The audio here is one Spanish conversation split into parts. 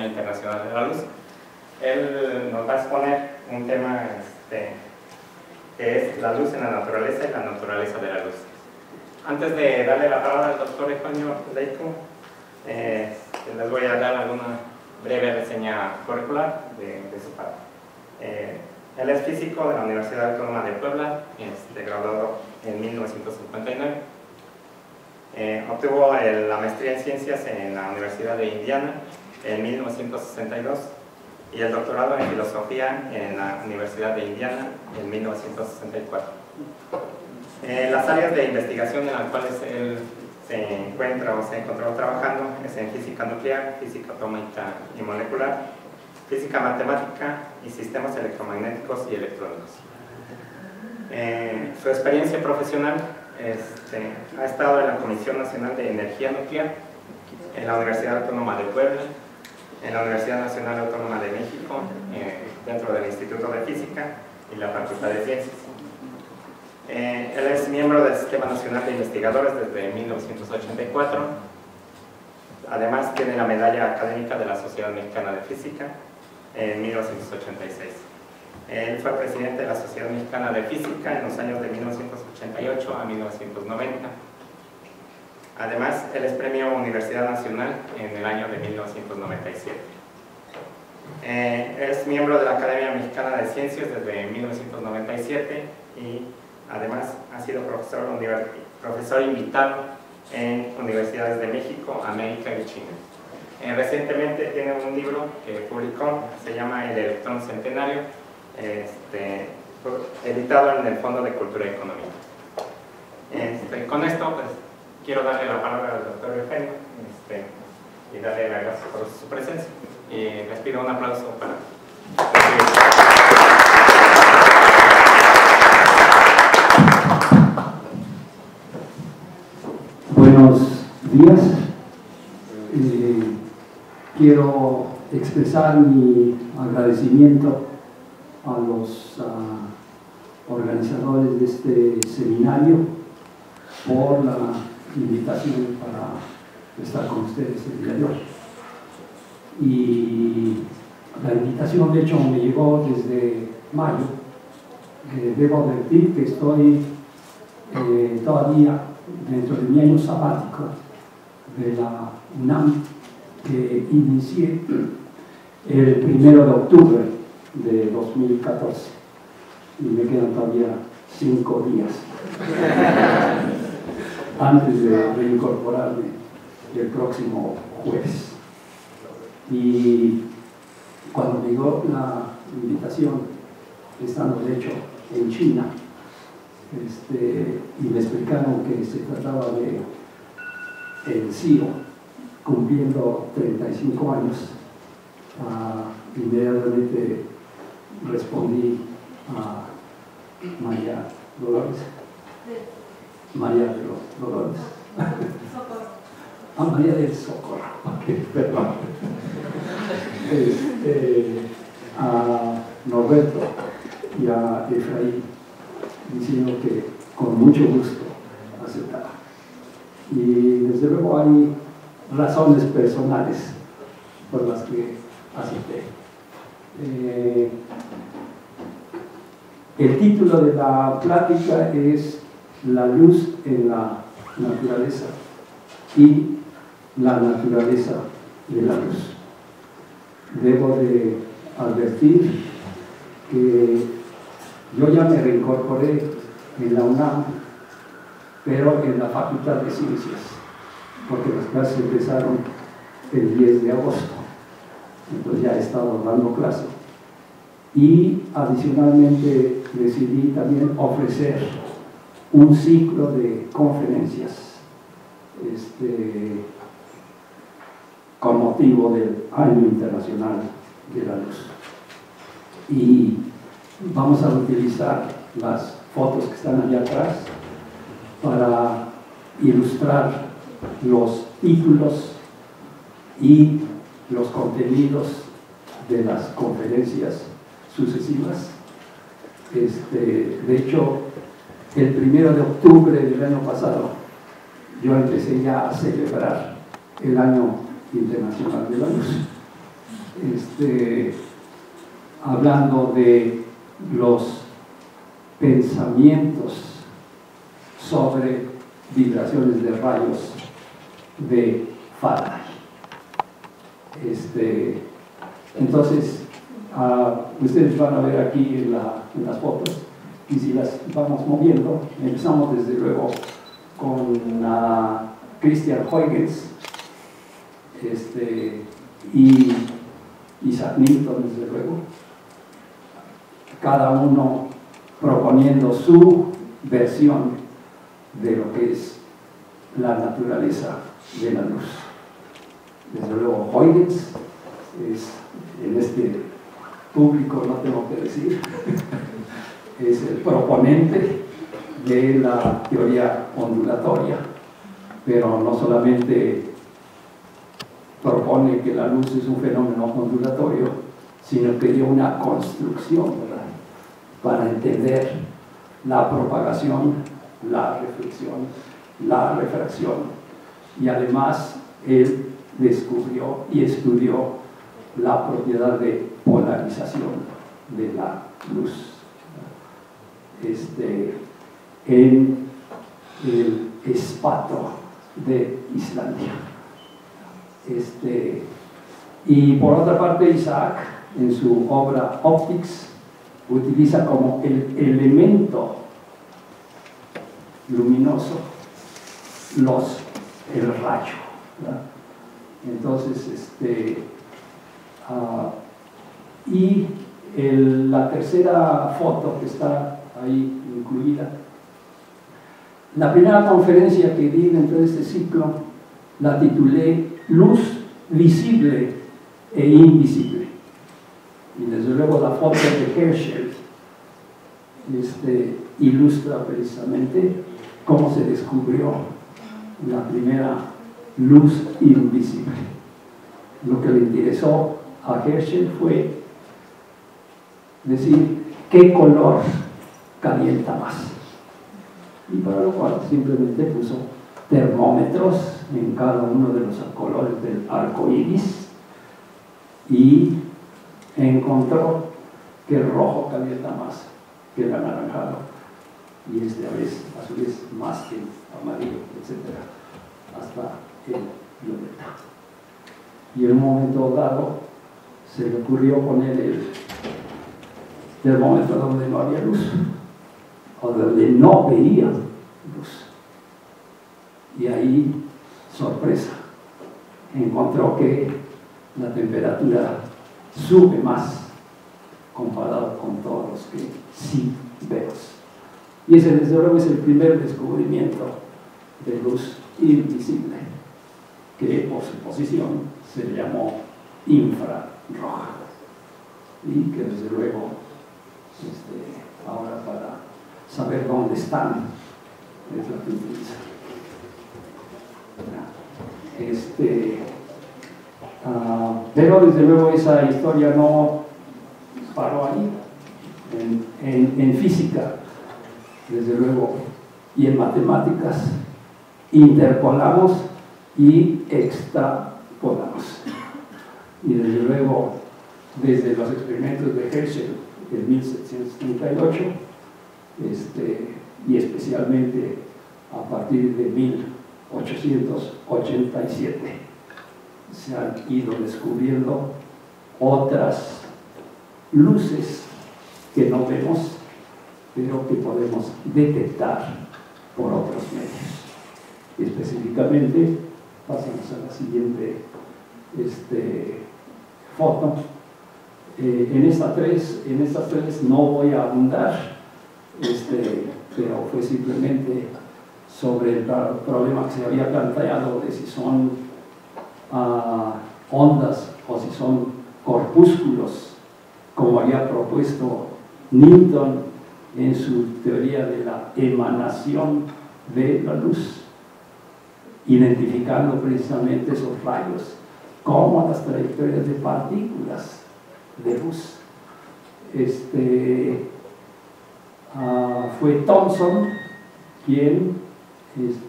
Día Internacional de la Luz. Él nos va a exponer un tema que es la luz en la naturaleza y la naturaleza de la luz. Antes de darle la palabra al doctor Eugenio Leico, les voy a dar alguna breve reseña curricular de su parte. Él es físico de la Universidad Autónoma de Puebla, graduado en 1959. Obtuvo la maestría en ciencias en la Universidad de Indiana en 1962 y el doctorado en filosofía en la Universidad de Indiana en 1964. Las áreas de investigación en las cuales él se encuentra o se encontró trabajando es en física nuclear, física atómica y molecular, física matemática y sistemas electromagnéticos y electrónicos. Su experiencia profesional ha estado en la Comisión Nacional de Energía Nuclear, en la Universidad Autónoma de Puebla, en la Universidad Nacional Autónoma de México, dentro del Instituto de Física y la Facultad de Ciencias. Él es miembro del Sistema Nacional de Investigadores desde 1984. Además tiene la medalla académica de la Sociedad Mexicana de Física en 1986. Él fue presidente de la Sociedad Mexicana de Física en los años de 1988 a 1990. Además, él es premio Universidad Nacional en el año de 1997. Es miembro de la Academia Mexicana de Ciencias desde 1997 y además ha sido profesor invitado en universidades de México, América y China. Recientemente tiene un libro que publicó, se llama El Electrón Centenario, editado en el Fondo de Cultura Económica. Con esto, pues, quiero darle la palabra al doctor Eugenio y darle las gracias por su presencia. Y les pido un aplauso para Buenos días. Quiero expresar mi agradecimiento a los organizadores de este seminario por la invitación para estar con ustedes el día de hoy. Y la invitación, de hecho, me llegó desde mayo. Debo advertir que estoy todavía dentro de mi año sabático de la UNAM, que inicié el 1 de octubre de 2014 y me quedan todavía 5 días antes de reincorporarme el próximo jueves. Y cuando me llegó la invitación, estando de hecho en China, y me explicaron que se trataba de el CIO cumpliendo 35 años, inmediatamente respondí a María Dolores, María de los Dolores, a María del Socorro, perdón, a Norberto y a Efraín, diciendo que con mucho gusto aceptaba. Y desde luego hay razones personales por las que acepté. El título de la plática es La luz en la naturaleza y la naturaleza de la luz. Debo de advertir que yo ya me reincorporé en la UNAM, pero en la Facultad de Ciencias, porque las clases empezaron el 10 de agosto. Entonces ya he estado dando clase. Y adicionalmente decidí también ofrecer un ciclo de conferencias con motivo del Año Internacional de la Luz. Y vamos a utilizar las fotos que están allá atrás para ilustrar los títulos y los contenidos de las conferencias sucesivas. De hecho, el 1 de octubre del año pasado yo empecé ya a celebrar el Año Internacional de la Luz. hablando de los pensamientos sobre vibraciones de rayos de Faraday. Entonces, ustedes van a ver aquí en las fotos, y si las vamos moviendo, empezamos desde luego con Christian Huygens y Isaac Newton, desde luego, cada uno proponiendo su versión de lo que es la naturaleza de la luz. Desde luego Huygens es, en este público no tengo que decir, es el proponente de la teoría ondulatoria, pero no solamente propone que la luz es un fenómeno ondulatorio, sino que dio una construcción, ¿verdad?, para entender la propagación, la reflexión, la refracción, y además él descubrió y estudió la propiedad de polarización de la luz en el espato de Islandia. Y por otra parte, Isaac, en su obra Optics, utiliza como el elemento luminoso el rayo, ¿verdad? Entonces, y la tercera foto que está ahí incluida, la primera conferencia que di dentro de este ciclo la titulé Luz visible e invisible, y desde luego la foto de Herschel ilustra precisamente cómo se descubrió la primera luz invisible. Lo que le interesó a Herschel fue decir qué color calienta más, y para lo cual simplemente puso termómetros en cada uno de los colores del arco iris y encontró que el rojo calienta más que el anaranjado, y a su vez más que el amarillo, etc., hasta el violeta. Y en un momento dado se le ocurrió poner el termómetro donde no había luz, o donde no veía luz, y ahí, sorpresa, encontró que la temperatura sube más comparado con todos los que sí vemos. Y ese, desde luego, es el primer descubrimiento de luz invisible, que por su posición se le llamó infrarroja, y que desde luego ahora, para saber dónde están, es la que utiliza. Pero desde luego esa historia no paró ahí. En física, desde luego, y en matemáticas, interpolamos y extrapolamos. Y desde luego, desde los experimentos de Herschel en 1738, y especialmente a partir de 1887, se han ido descubriendo otras luces que no vemos, pero que podemos detectar por otros medios. Y específicamente, pasamos a la siguiente foto. En estas tres no voy a abundar, pero fue simplemente sobre el problema que se había planteado de si son ondas o si son corpúsculos, como había propuesto Newton en su teoría de la emanación de la luz, identificando precisamente esos rayos como las trayectorias de partículas de luz. Fue Thomson quien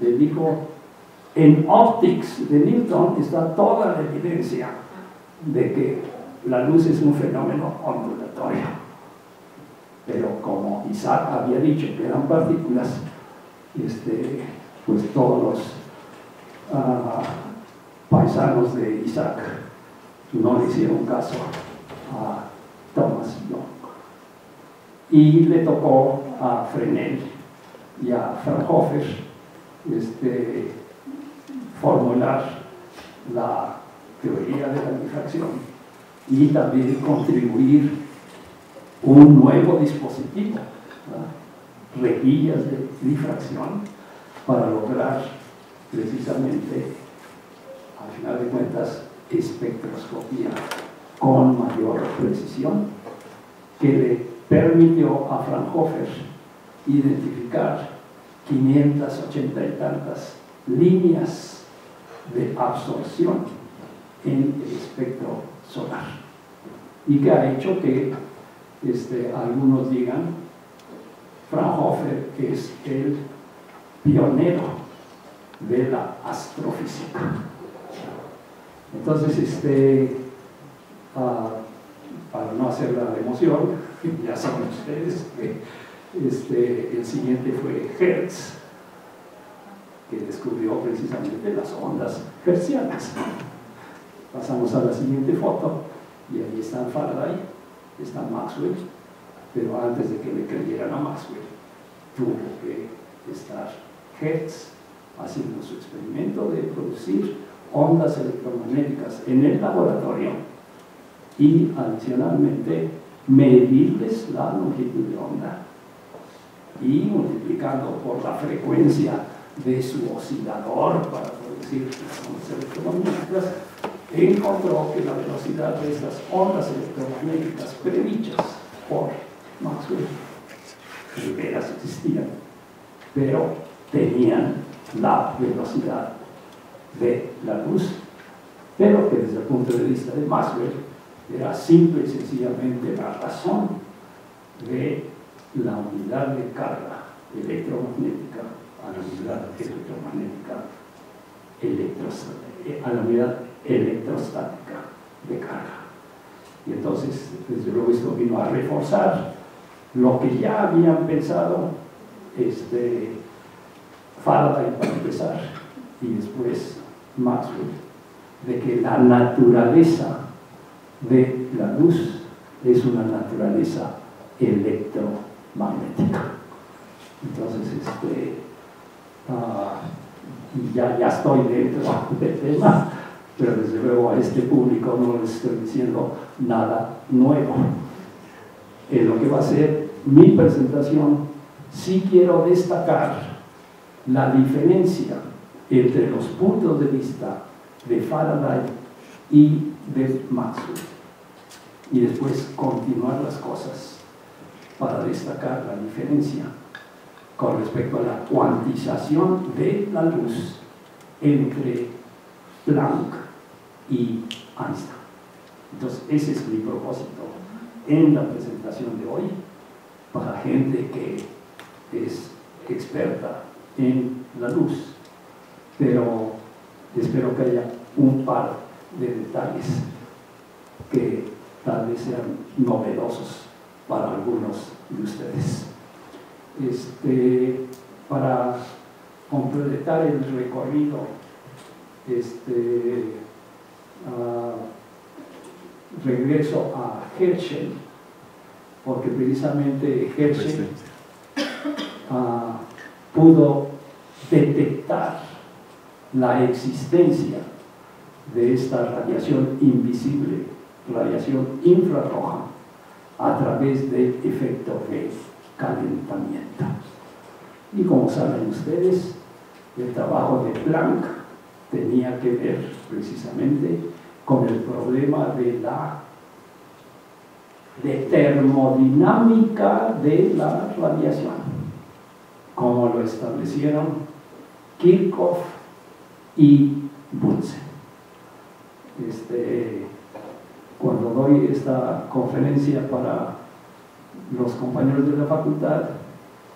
dijo: en Optics de Newton está toda la evidencia de que la luz es un fenómeno ondulatorio. Pero como Isaac había dicho que eran partículas, pues todos los paisanos de Isaac no le hicieron caso a Thomas Young. Y le tocó a Fresnel y a Fraunhofer formular la teoría de la difracción y también contribuir un nuevo dispositivo, rejillas de difracción, para lograr precisamente, al final de cuentas, espectroscopía con mayor precisión, que le permitió a Fraunhofer identificar 580 y tantas líneas de absorción en el espectro solar, y que ha hecho que algunos digan Fraunhofer es el pionero de la astrofísica. Entonces, para no hacer la emoción, ya saben ustedes que el siguiente fue Hertz, que descubrió precisamente las ondas hertzianas. Pasamos a la siguiente foto, y ahí están Faraday, está Maxwell, pero antes de que le creyeran a Maxwell, tuvo que estar Hertz haciendo su experimento de producir ondas electromagnéticas en el laboratorio y adicionalmente medirles la longitud de onda, y multiplicando por la frecuencia de su oscilador para producir las ondas electromagnéticas, encontró que la velocidad de estas ondas electromagnéticas predichas por Maxwell de veras existían, pero tenían la velocidad de la luz, pero que desde el punto de vista de Maxwell era simple y sencillamente la razón de la unidad de carga electromagnética a la unidad electromagnética a la unidad electrostática de carga. Y entonces, desde luego, esto vino a reforzar lo que ya habían pensado Faraday para empezar, y después Maxwell, de que la naturaleza de la luz es una naturaleza electromagnética. Entonces, ya estoy dentro del tema, pero desde luego a este público no les estoy diciendo nada nuevo. En lo que va a ser mi presentación, sí quiero destacar la diferencia entre los puntos de vista de Faraday y de Maxwell, y después continuar las cosas para destacar la diferencia con respecto a la cuantización de la luz entre Planck y Einstein. Entonces, ese es mi propósito en la presentación de hoy, para gente que es experta en la luz, pero espero que haya un par de detalles que tal vez sean novedosos para algunos de ustedes. Para completar el recorrido, regreso a Herschel, porque precisamente Herschel pudo detectar la existencia de esta radiación invisible, radiación infrarroja, a través del efecto de calentamiento. Y como saben ustedes, el trabajo de Planck tenía que ver precisamente con el problema de termodinámica de la radiación, como lo establecieron Kirchhoff y Bunsen. Cuando doy esta conferencia para los compañeros de la facultad,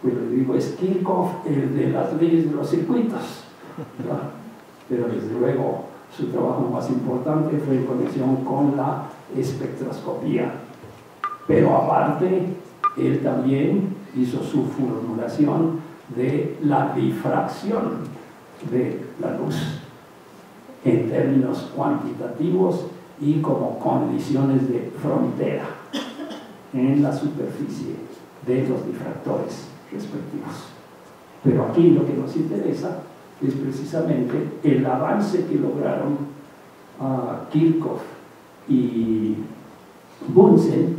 pues les digo, es Kirchhoff el de las leyes de los circuitos, ¿verdad? Pero desde luego su trabajo más importante fue en conexión con la espectroscopía. Pero aparte, él también hizo su formulación de la difracción de la luz en términos cuantitativos y como condiciones de frontera en la superficie de los difractores respectivos. Pero aquí lo que nos interesa es precisamente el avance que lograron Kirchhoff y Bunsen,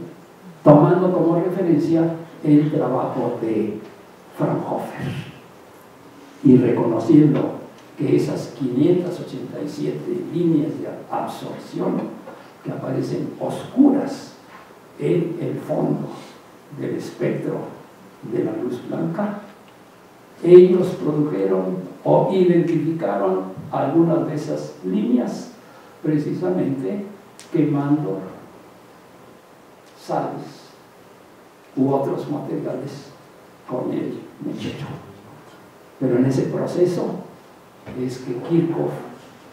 tomando como referencia el trabajo de Fraunhofer y reconociendo que esas 587 líneas de absorción que aparecen oscuras en el fondo del espectro de la luz blanca, ellos produjeron o identificaron algunas de esas líneas precisamente quemando sales u otros materiales con el mechero. Pero en ese proceso es que Kirchhoff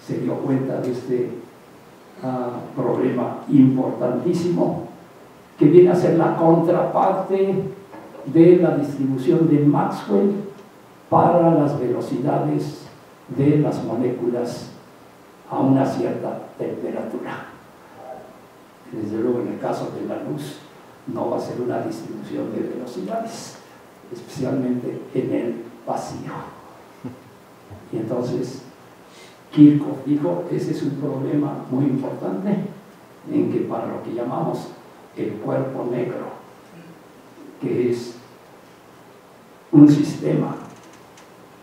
se dio cuenta de este problema importantísimo que viene a ser la contraparte de la distribución de Maxwell para las velocidades de las moléculas a una cierta temperatura. Desde luego, en el caso de la luz no va a ser una distribución de velocidades, especialmente en el vacío. Y entonces Kirchhoff dijo, ese es un problema muy importante, en que para lo que llamamos el cuerpo negro, que es un sistema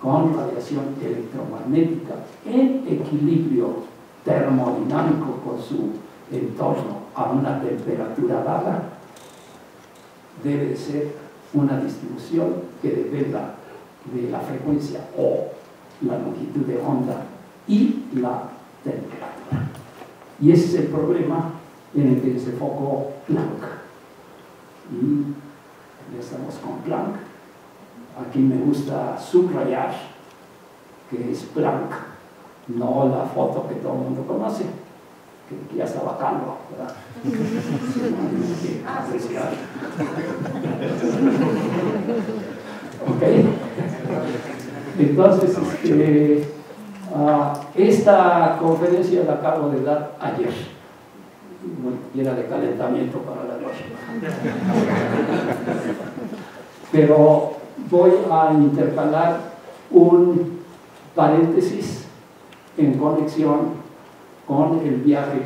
con radiación electromagnética en equilibrio termodinámico con su entorno a una temperatura dada, debe de ser una distribución que dependa de la frecuencia o la longitud de onda y la temperatura. Y ese es el problema en el que se enfocó Planck. Y ya estamos con Planck. Aquí me gusta subrayar que es Planck, no la foto que todo el mundo conoce, que ya estaba calvo, ¿verdad? ¿Ok? Entonces, esta conferencia la acabo de dar ayer, y era de calentamiento para la noche. Pero voy a intercalar un paréntesis en conexión con el viaje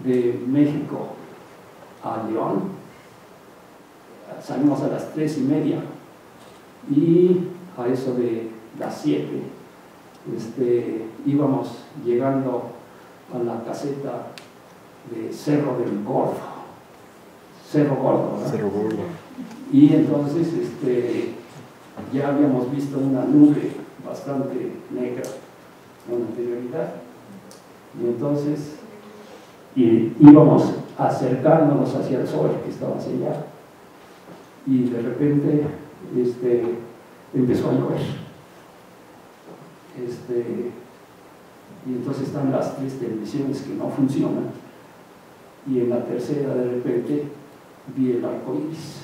de México a León. Salimos a las 3:30 y a eso de las 7 íbamos llegando a la caseta de Cerro del Gordo. Cerro Gordo, ¿verdad? Cerro Gordo. Y entonces ya habíamos visto una nube bastante negra con anterioridad. Y entonces íbamos acercándonos hacia el sol que estaba hacia allá. Y de repente empezó a llover. Y entonces están las 3 televisiones que no funcionan. Y en la tercera, de repente, vi el arco iris.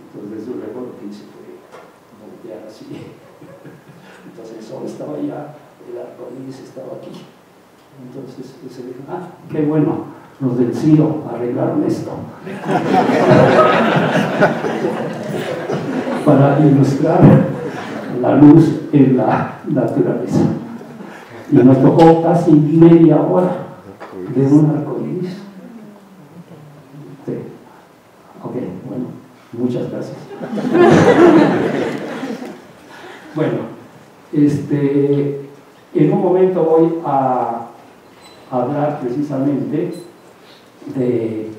Entonces, desde luego lo que hice fue voltear así. Entonces, el sol estaba allá, el arco iris estaba aquí. Entonces, se dijo, qué bueno, los del CIO arreglaron esto. Para ilustrar la luz en la naturaleza. Y nos tocó casi media hora de un arco iris. Sí. Ok, bueno, muchas gracias. Bueno, en un momento voy a hablar precisamente de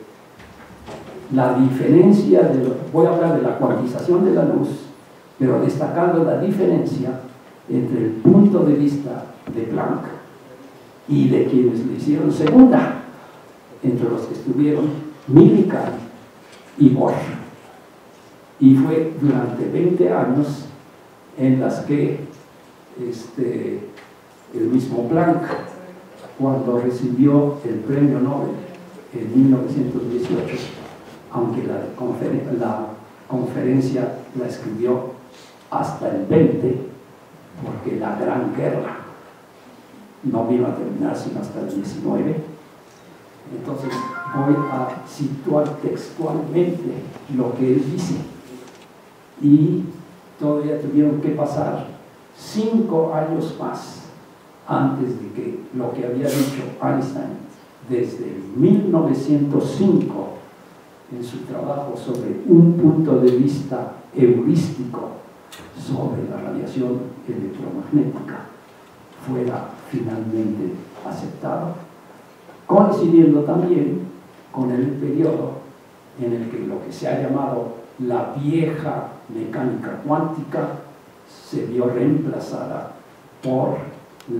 la diferencia, voy a hablar de la cuantización de la luz, pero destacando la diferencia entre el punto de vista de Planck y de quienes le hicieron segunda, entre los que estuvieron Millikan y Bohr. Y fue durante 20 años en las que el mismo Planck, cuando recibió el premio Nobel en 1918, aunque la conferencia la escribió hasta el 20, porque la Gran Guerra no vino a terminar sino hasta el 19. Entonces voy a situar textualmente lo que él dice. Y todavía tuvieron que pasar 5 años más antes de que lo que había dicho Einstein desde 1905 en su trabajo sobre un punto de vista heurístico sobre la radiación electromagnética fuera finalmente aceptado, coincidiendo también con el periodo en el que lo que se ha llamado la vieja mecánica cuántica se vio reemplazada por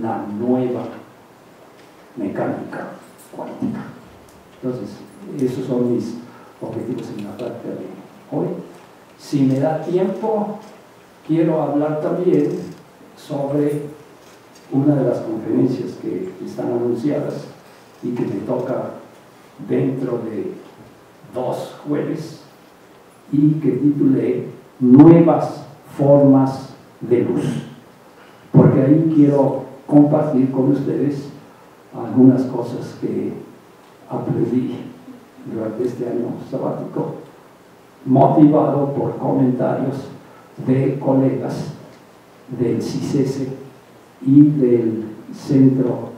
la nueva mecánica cuántica. Entonces, esos son mis objetivos en la parte de hoy. Si me da tiempo, quiero hablar también sobre una de las conferencias que están anunciadas y que me toca dentro de 2 jueves y que titulé Nuevas Formas de Luz, porque ahí quiero compartir con ustedes algunas cosas que aprendí durante este año sabático, motivado por comentarios de colegas del CICESE y del Centro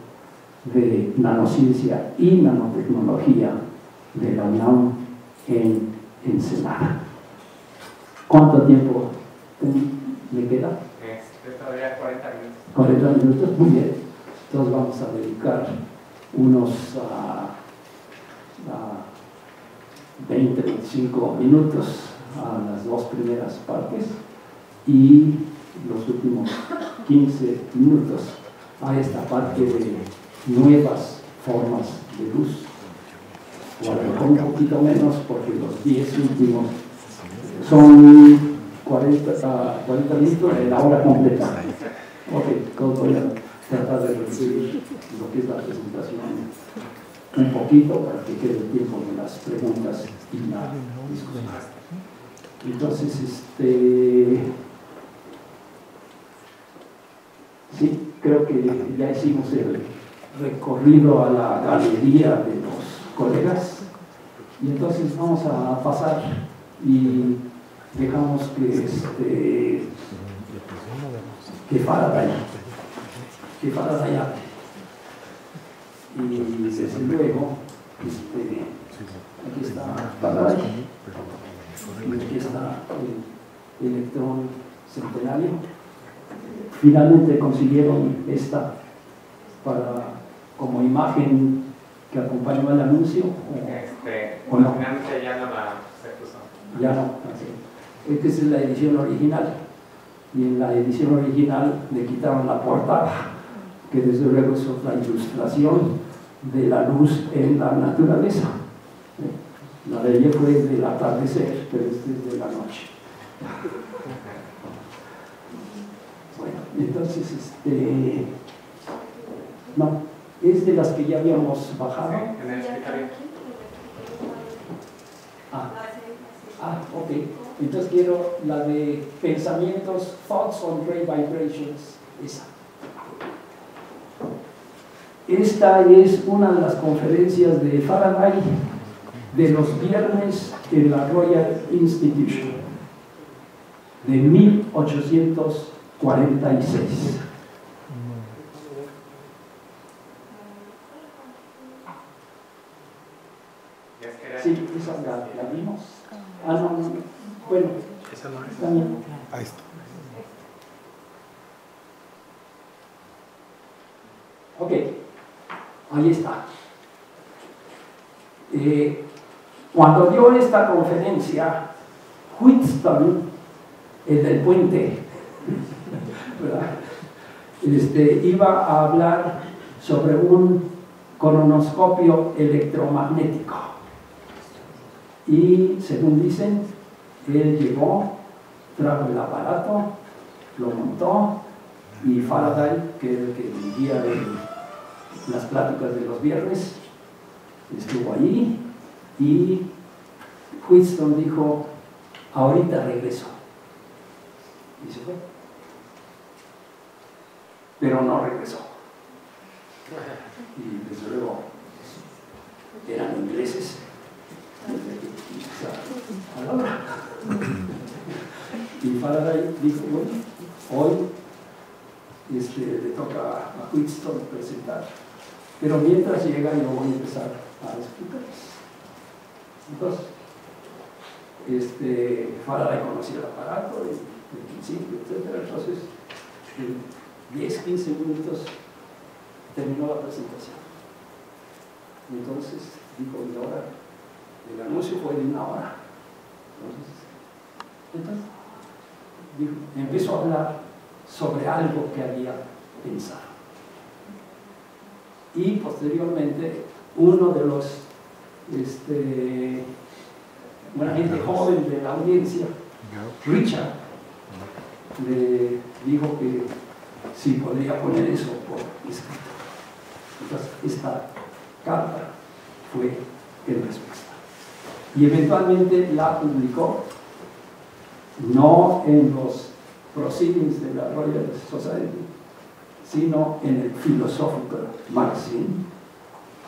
de Nanociencia y Nanotecnología de la UNAM en Ensenada. ¿Cuánto tiempo me queda? Todavía 40 minutos. 40 minutos, muy bien. Entonces vamos a dedicar unos 20, 25 minutos a las 2 primeras partes y los últimos 15 minutos a esta parte de nuevas formas de luz. O a lo mejor un poquito menos porque los 10 últimos son 40 minutos de la hora completa. Ok, entonces voy a tratar de reducir lo que es la presentación un poquito para que quede el tiempo de las preguntas y la discusión. Entonces, sí, creo que ya hicimos el recorrido a la galería de los colegas y entonces vamos a pasar y dejamos que Faraday hable. Y desde luego aquí está Faraday y aquí está el electrón centenario. Finalmente consiguieron esta como imagen que acompañó al anuncio ¿o no? Finalmente ya no se puso. Ya no, esta es la edición original y en la edición original le quitaron la portada, que desde luego es otra ilustración de la luz en la naturaleza. La de ayer fue del atardecer, pero este es de la noche. Bueno, entonces no, es de las que ya habíamos bajado. En el escritorio. Ok. Entonces quiero la de pensamientos, thoughts on ray vibrations, esa. Esta es una de las conferencias de Faraday de los viernes en la Royal Institution de 1846. Sí, esa la vimos. No. Bueno, esa no es. También. Ahí está. Ok, ahí está. Cuando dio esta conferencia, Wheatstone, el del puente, ¿verdad? Iba a hablar sobre un cronoscopio electromagnético. Y según dicen, él llegó, trajo el aparato, lo montó y Faraday, que era el que dirigía las pláticas de los viernes, estuvo allí y Wheatstone dijo, ahorita regreso. Y se fue. Pero no regresó. Y desde luego eran ingleses. A la hora. Y Faraday dijo, bueno, hoy le toca a Wheatstone presentar. Pero mientras llega yo voy a empezar a explicarles. Entonces, Faraday conocía el aparato, el principio, etc. Entonces, en 10-15 minutos terminó la presentación. Entonces, dijo, y ahora, el anuncio fue de 1 hora. Entonces dijo, empezó a hablar sobre algo que había pensado. Y posteriormente, uno de los una gente joven de la audiencia, Richard, le dijo que sí podría poner eso por escrito. Entonces, esta carta fue en respuesta. Y eventualmente la publicó, no en los proceedings de la Royal Society, sino en el Philosophical Magazine,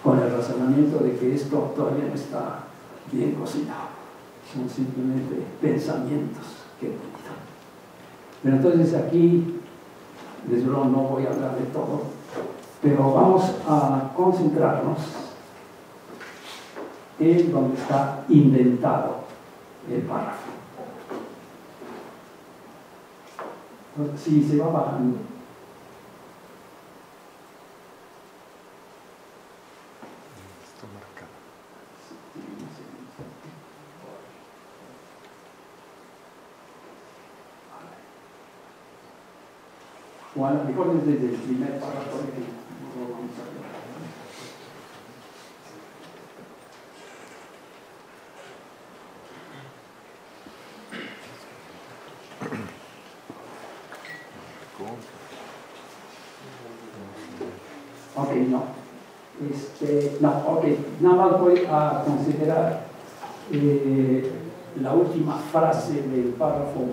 con el razonamiento de que esto todavía no está bien cocinado. Son simplemente pensamientos que he tenido. Pero entonces aquí, desde luego no voy a hablar de todo, pero vamos a concentrarnos en donde está indentado el párrafo. Si se va bajando. Está marcado. O a lo mejor desde el primer párrafo que lo vamos a ver. Ok, no. Nada más voy a considerar la última frase del párrafo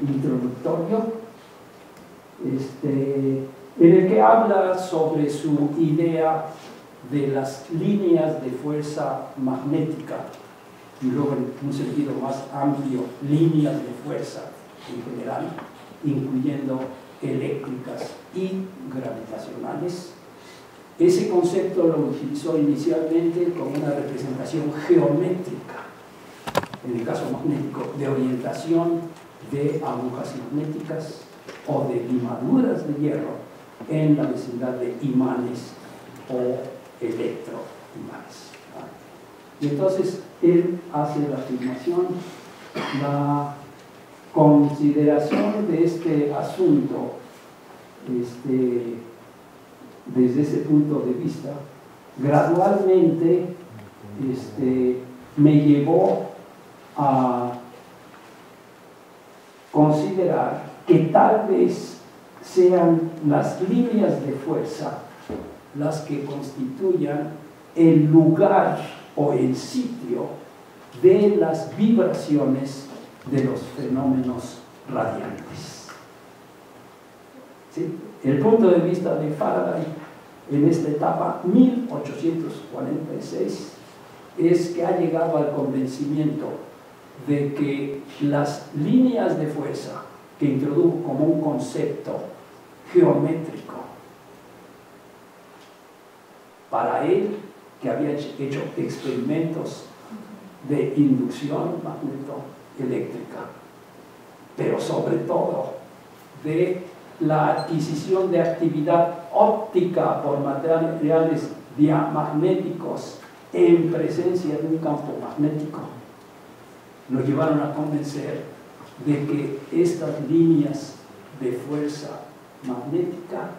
introductorio, en el que habla sobre su idea de las líneas de fuerza magnética, y luego en un sentido más amplio, líneas de fuerza en general, incluyendo eléctricas y gravitacionales. Ese concepto lo utilizó inicialmente como una representación geométrica, en el caso magnético, de orientación de agujas magnéticas o de limaduras de hierro en la vecindad de imanes o electroimanes. Y entonces él hace la afirmación, la consideración de este asunto desde ese punto de vista, gradualmente me llevó a considerar que tal vez sean las líneas de fuerza las que constituyan el lugar o el sitio de las vibraciones de los fenómenos radiantes. ¿Sí? El punto de vista de Faraday en esta etapa 1846 es que ha llegado al convencimiento de que las líneas de fuerza que introdujo como un concepto geométrico para él, que había hecho experimentos de inducción magnético-eléctrica, pero sobre todo de la adquisición de actividad óptica por materiales diamagnéticos en presencia de un campo magnético, lo llevaron a convencer de que estas líneas de fuerza magnética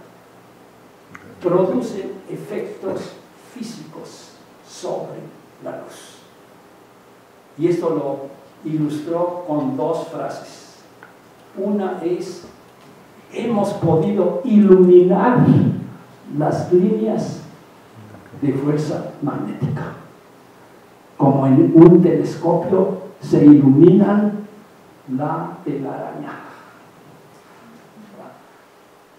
producen efectos físicos sobre la luz. Y esto lo ilustró con dos frases. Una es: hemos podido iluminar las líneas de fuerza magnética. como en un telescopio se iluminan la telaraña.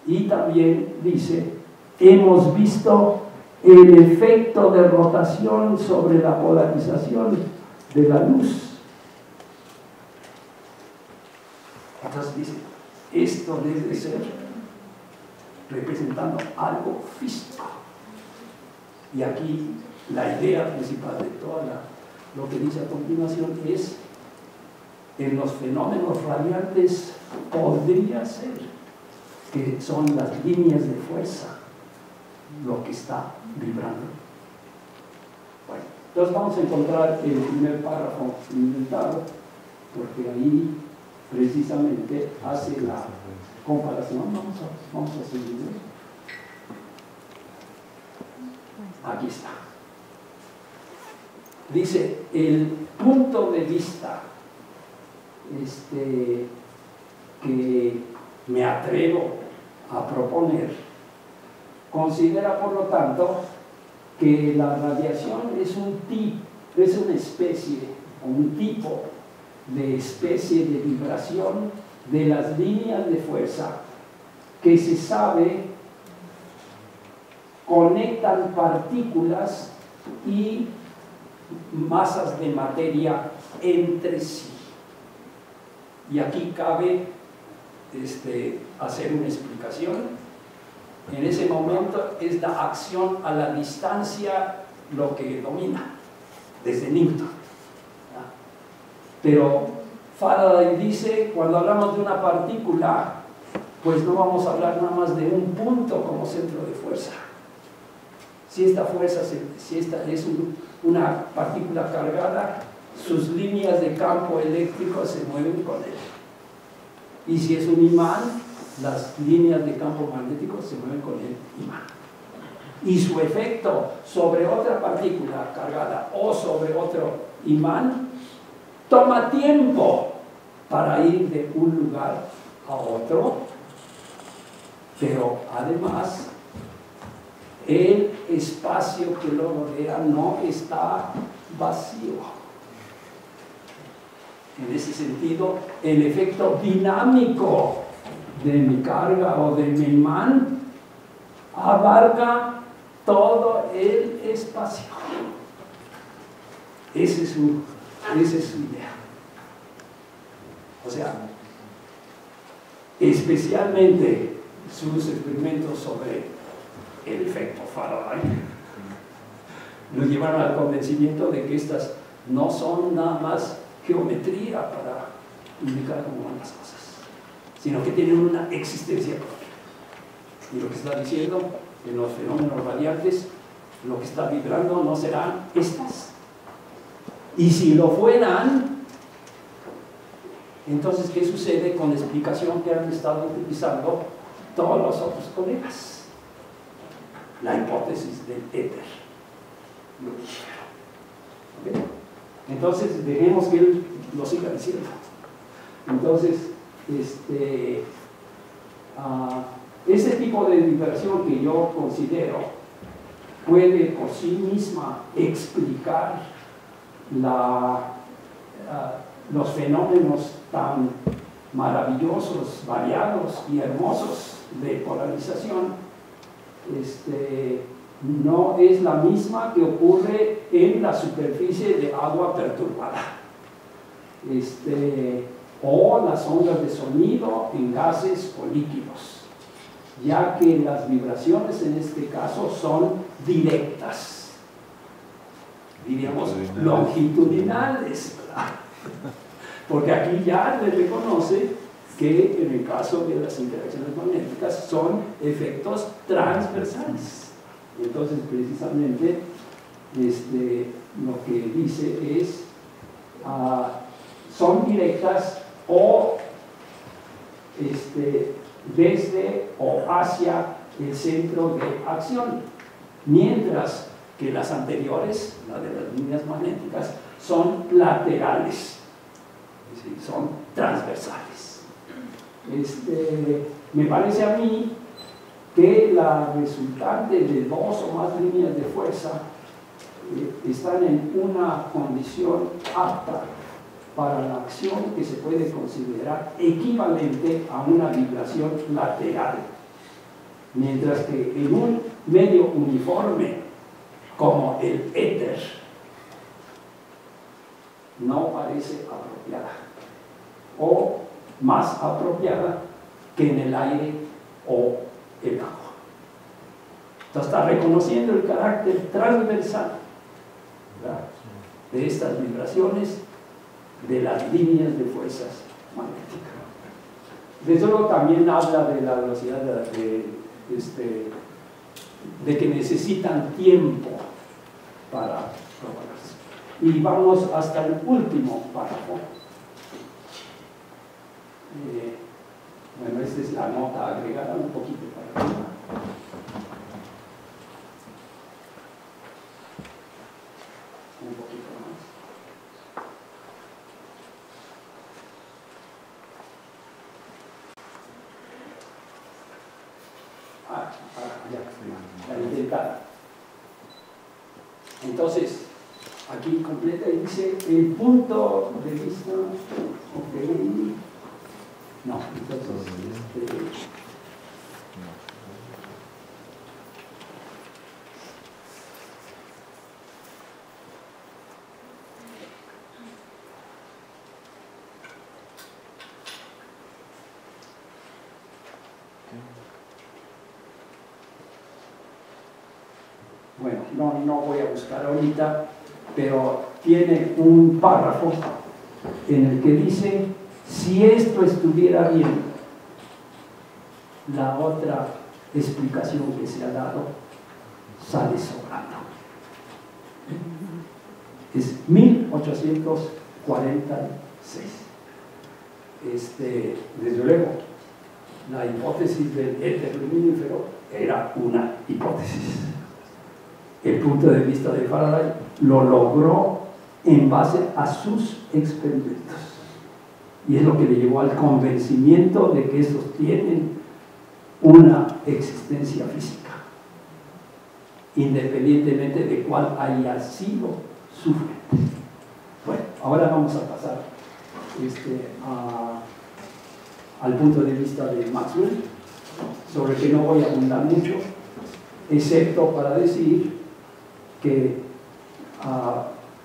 Y también dice, hemos visto el efecto de rotación sobre la polarización de la luz. Entonces dice, esto debe ser representando algo físico. Y aquí la idea principal de todo lo que dice a continuación es, en los fenómenos radiantes podría ser que son las líneas de fuerza lo que está vibrando. Bueno, entonces vamos a encontrar el primer párrafo inventado, porque ahí precisamente hace la comparación. Vamos a seguir. Aquí está. Dice, el punto de vista que me atrevo a proponer considera, por lo tanto, que la radiación es una especie o un tipo de especie de vibración de las líneas de fuerza que se sabe conectan partículas y masas de materia entre sí. Y aquí cabe hacer una explicación. En ese momento es la acción a la distancia lo que domina, desde Newton. Pero Faraday dice, cuando hablamos de una partícula, pues no vamos a hablar nada más de un punto como centro de fuerza. Si esta es una partícula cargada, sus líneas de campo eléctrico se mueven con él. Y si es un imán, las líneas de campo magnético se mueven con el imán. Y su efecto sobre otra partícula cargada o sobre otro imán toma tiempo para ir de un lugar a otro, pero además el espacio que lo rodea no está vacío. En ese sentido, el efecto dinámico de mi carga o de mi imán abarca todo el espacio. Esa es su idea. O sea, especialmente sus experimentos sobre el efecto Faraday nos llevaron al convencimiento de que estas no son nada más geometría para indicar cómo van las cosas, sino que tienen una existencia propia. Y lo que está diciendo en los fenómenos radiantes, lo que está vibrando no serán estas. Y si lo fueran, entonces, ¿qué sucede con la explicación que han estado utilizando todos los otros colegas? La hipótesis del éter. ¿Okay? Entonces, dejemos que él lo siga diciendo. Entonces, ese tipo de vibración que yo considero puede por sí misma explicar los fenómenos tan maravillosos, variados y hermosos de polarización. No es la misma que ocurre en la superficie de agua perturbada, o las ondas de sonido en gases o líquidos, ya que las vibraciones en este caso son directas, diríamos longitudinales, ¿verdad? Porque aquí ya le reconoce que en el caso de las interacciones magnéticas son efectos transversales. Entonces, precisamente, lo que dice es, son directas o desde o hacia el centro de acción, mientras que las anteriores, la de las líneas magnéticas, son laterales, es decir, son transversales. Me parece a mí que la resultante de dos o más líneas de fuerza están en una condición apta para la acción que se puede considerar equivalente a una vibración lateral, mientras que en un medio uniforme como el éter no parece apropiada, o más apropiada que en el aire o el agua. Entonces está reconociendo el carácter transversal, ¿verdad?, de estas vibraciones, de las líneas de fuerzas magnéticas. Desde luego también habla de la velocidad de que necesitan tiempo para propagarse. Y vamos hasta el último párrafo. Bueno, esta es la nota agregada, un poquito para arriba. Un poquito más. Ya, la intentada. Entonces, aquí completa y dice el punto de vista. Ok. No, entonces. Bueno, no voy a buscar ahorita, pero tiene un párrafo en el que dice: si esto estuviera bien, la otra explicación que se ha dado sale sobrando. Es 1846. Desde luego, la hipótesis del éter luminífero era una hipótesis. El punto de vista de Faraday lo logró en base a sus experimentos. Y es lo que le llevó al convencimiento de que estos tienen una existencia física, independientemente de cuál haya sido su fuente. Bueno, ahora vamos a pasar al punto de vista de Maxwell, sobre el que no voy a abundar mucho, excepto para decir que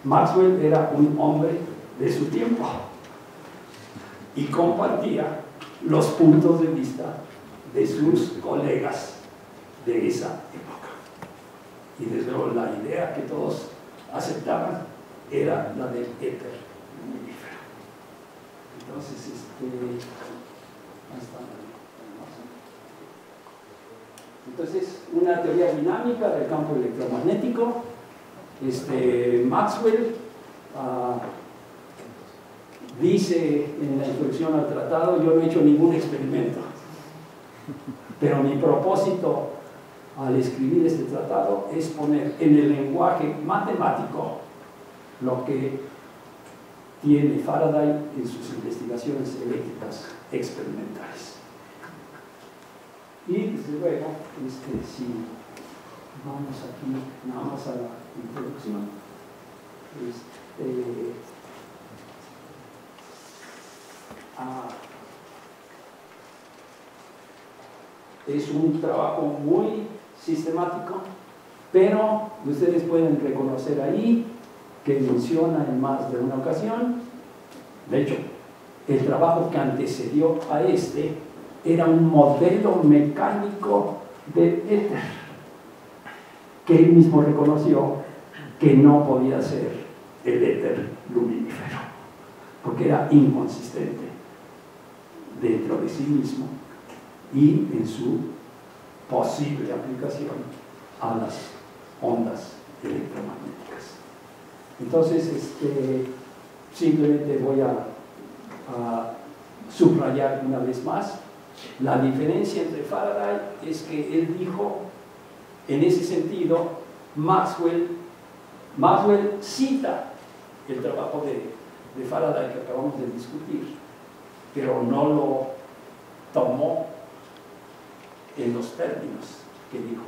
Maxwell era un hombre de su tiempo y compartía los puntos de vista de sus colegas de esa época. Y desde luego la idea que todos aceptaban era la del éter luminífero. Entonces, entonces, una teoría dinámica del campo electromagnético. Maxwell dice en la introducción al tratado: yo no he hecho ningún experimento, pero mi propósito al escribir este tratado es poner en el lenguaje matemático lo que tiene Faraday en sus investigaciones eléctricas experimentales. Y desde luego, si vamos aquí nada más a la introducción, es un trabajo muy sistemático, pero ustedes pueden reconocer ahí que menciona en más de una ocasión. De hecho, el trabajo que antecedió a era un modelo mecánico de éter, que él mismo reconoció que no podía ser el éter luminífero, porque era inconsistente dentro de sí mismo y en su posible aplicación a las ondas electromagnéticas. Entonces, simplemente voy a subrayar una vez más la diferencia entre Faraday. Es que él dijo, en ese sentido, Maxwell cita el trabajo de Faraday que acabamos de discutir, pero no lo tomó en los términos que dijo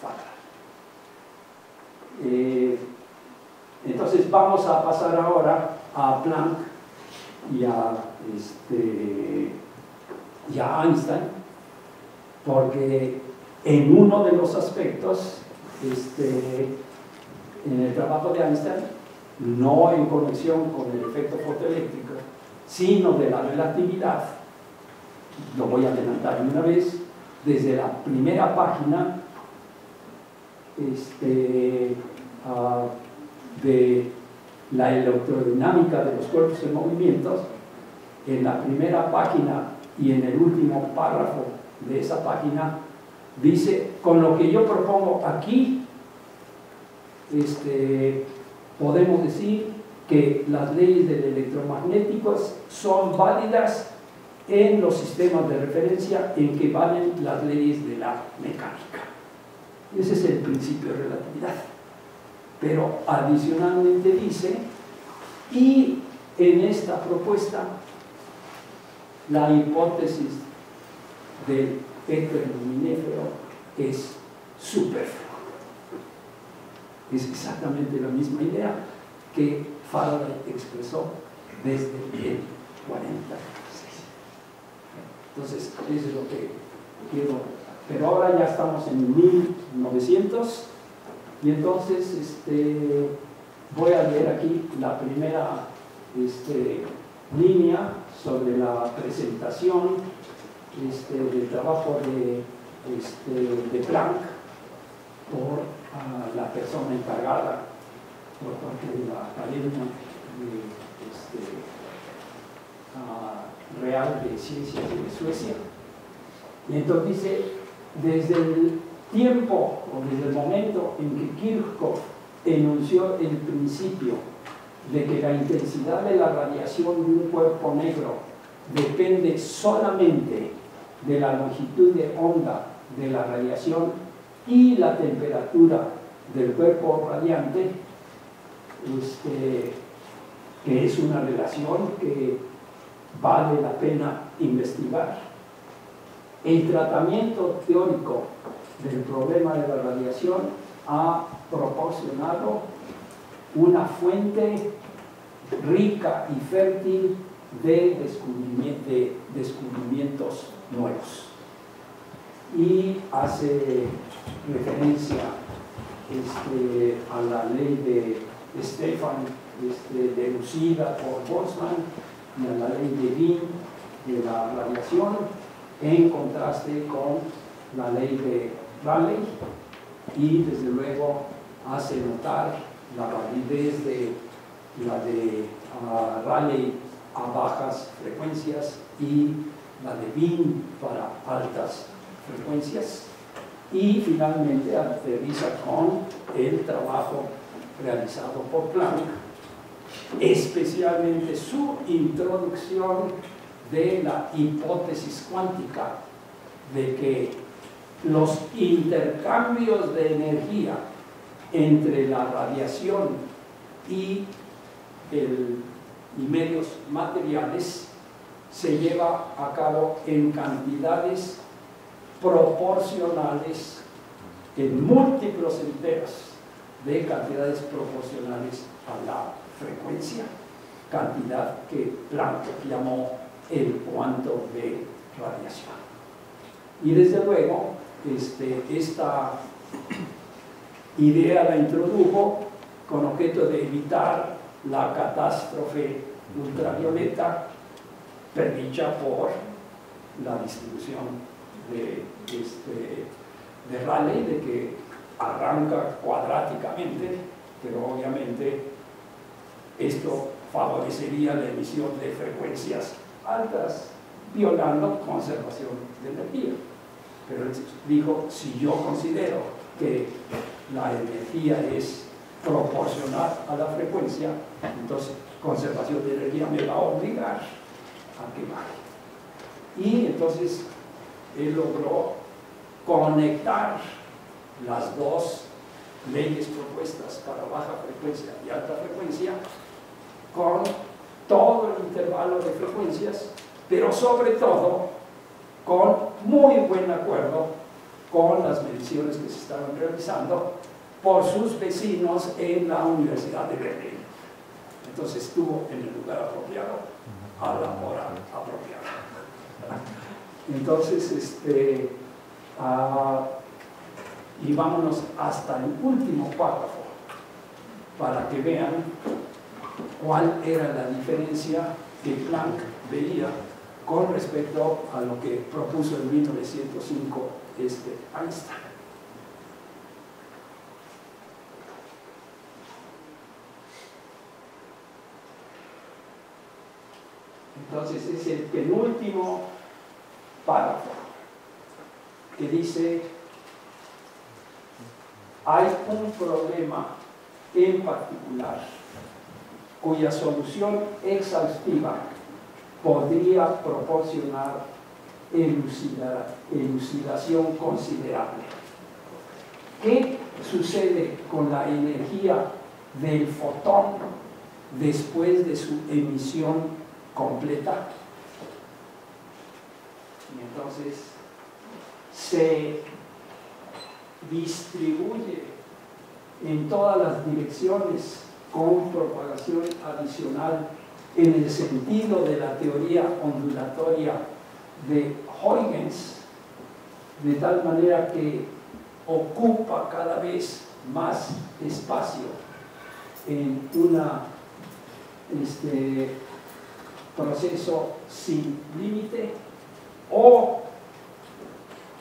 Faraday. Entonces vamos a pasar ahora a Planck y a Einstein, porque en uno de los aspectos, en el trabajo de Einstein, no en conexión con el efecto fotoeléctrico, sino de la relatividad, lo voy a adelantar una vez, desde la primera página de la electrodinámica de los cuerpos en movimientos, en la primera página y en el último párrafo de esa página, dice: con lo que yo propongo aquí, podemos decir que las leyes del electromagnético son válidas en los sistemas de referencia en que valen las leyes de la mecánica. Ese es el principio de relatividad. Pero adicionalmente dice, y en esta propuesta, la hipótesis del electroluminífero es superflua. Es exactamente la misma idea que Faraday expresó desde el 46. Entonces, eso es lo que quiero. Pero ahora ya estamos en 1900 y entonces voy a leer aquí la primera línea sobre la presentación del trabajo de Planck por la persona encargada por parte de la Academia Real de Ciencias de Suecia. Y entonces dice: desde el tiempo o desde el momento en que Kirchhoff enunció el principio de que la intensidad de la radiación de un cuerpo negro depende solamente de la longitud de onda de la radiación y la temperatura del cuerpo radiante, que es una relación que vale la pena investigar. El tratamiento teórico del problema de la radiación ha proporcionado una fuente rica y fértil de descubrimientos nuevos. Y hace referencia a la ley de Stefan, deducida por Boltzmann, y a la ley de Wien de la radiación, en contraste con la ley de Rayleigh, y desde luego hace notar la validez de la de Rayleigh a bajas frecuencias y la de Wien para altas frecuencias, y finalmente aterriza con el trabajo realizado por Planck, especialmente su introducción de la hipótesis cuántica de que los intercambios de energía entre la radiación y medios materiales se lleva a cabo en cantidades proporcionales, en múltiplos enteros de cantidades proporcionales a la frecuencia, cantidad que Planck llamó el cuanto de radiación. Y desde luego, esta idea la introdujo con objeto de evitar la catástrofe ultravioleta predicha por la distribución de Rayleigh, de que arranca cuadráticamente, pero obviamente esto favorecería la emisión de frecuencias altas, violando conservación de energía. Pero él dijo: si yo considero que la energía es proporcional a la frecuencia, entonces conservación de energía me va a obligar a que baje. Y entonces él logró conectar las dos leyes propuestas para baja frecuencia y alta frecuencia con todo el intervalo de frecuencias, pero sobre todo con muy buen acuerdo con las mediciones que se estaban realizando por sus vecinos en la Universidad de Berlín. Entonces estuvo en el lugar apropiado, a la hora apropiada. Entonces, y vámonos hasta el último párrafo para que vean cuál era la diferencia que Planck veía con respecto a lo que propuso en 1905 Einstein. Entonces es el penúltimo párrafo que dice: hay un problema en particular cuya solución exhaustiva podría proporcionar elucidación considerable. ¿Qué sucede con la energía del fotón después de su emisión completa? Y entonces se distribuye en todas las direcciones con propagación adicional en el sentido de la teoría ondulatoria de Huygens, de tal manera que ocupa cada vez más espacio en un proceso sin límite, o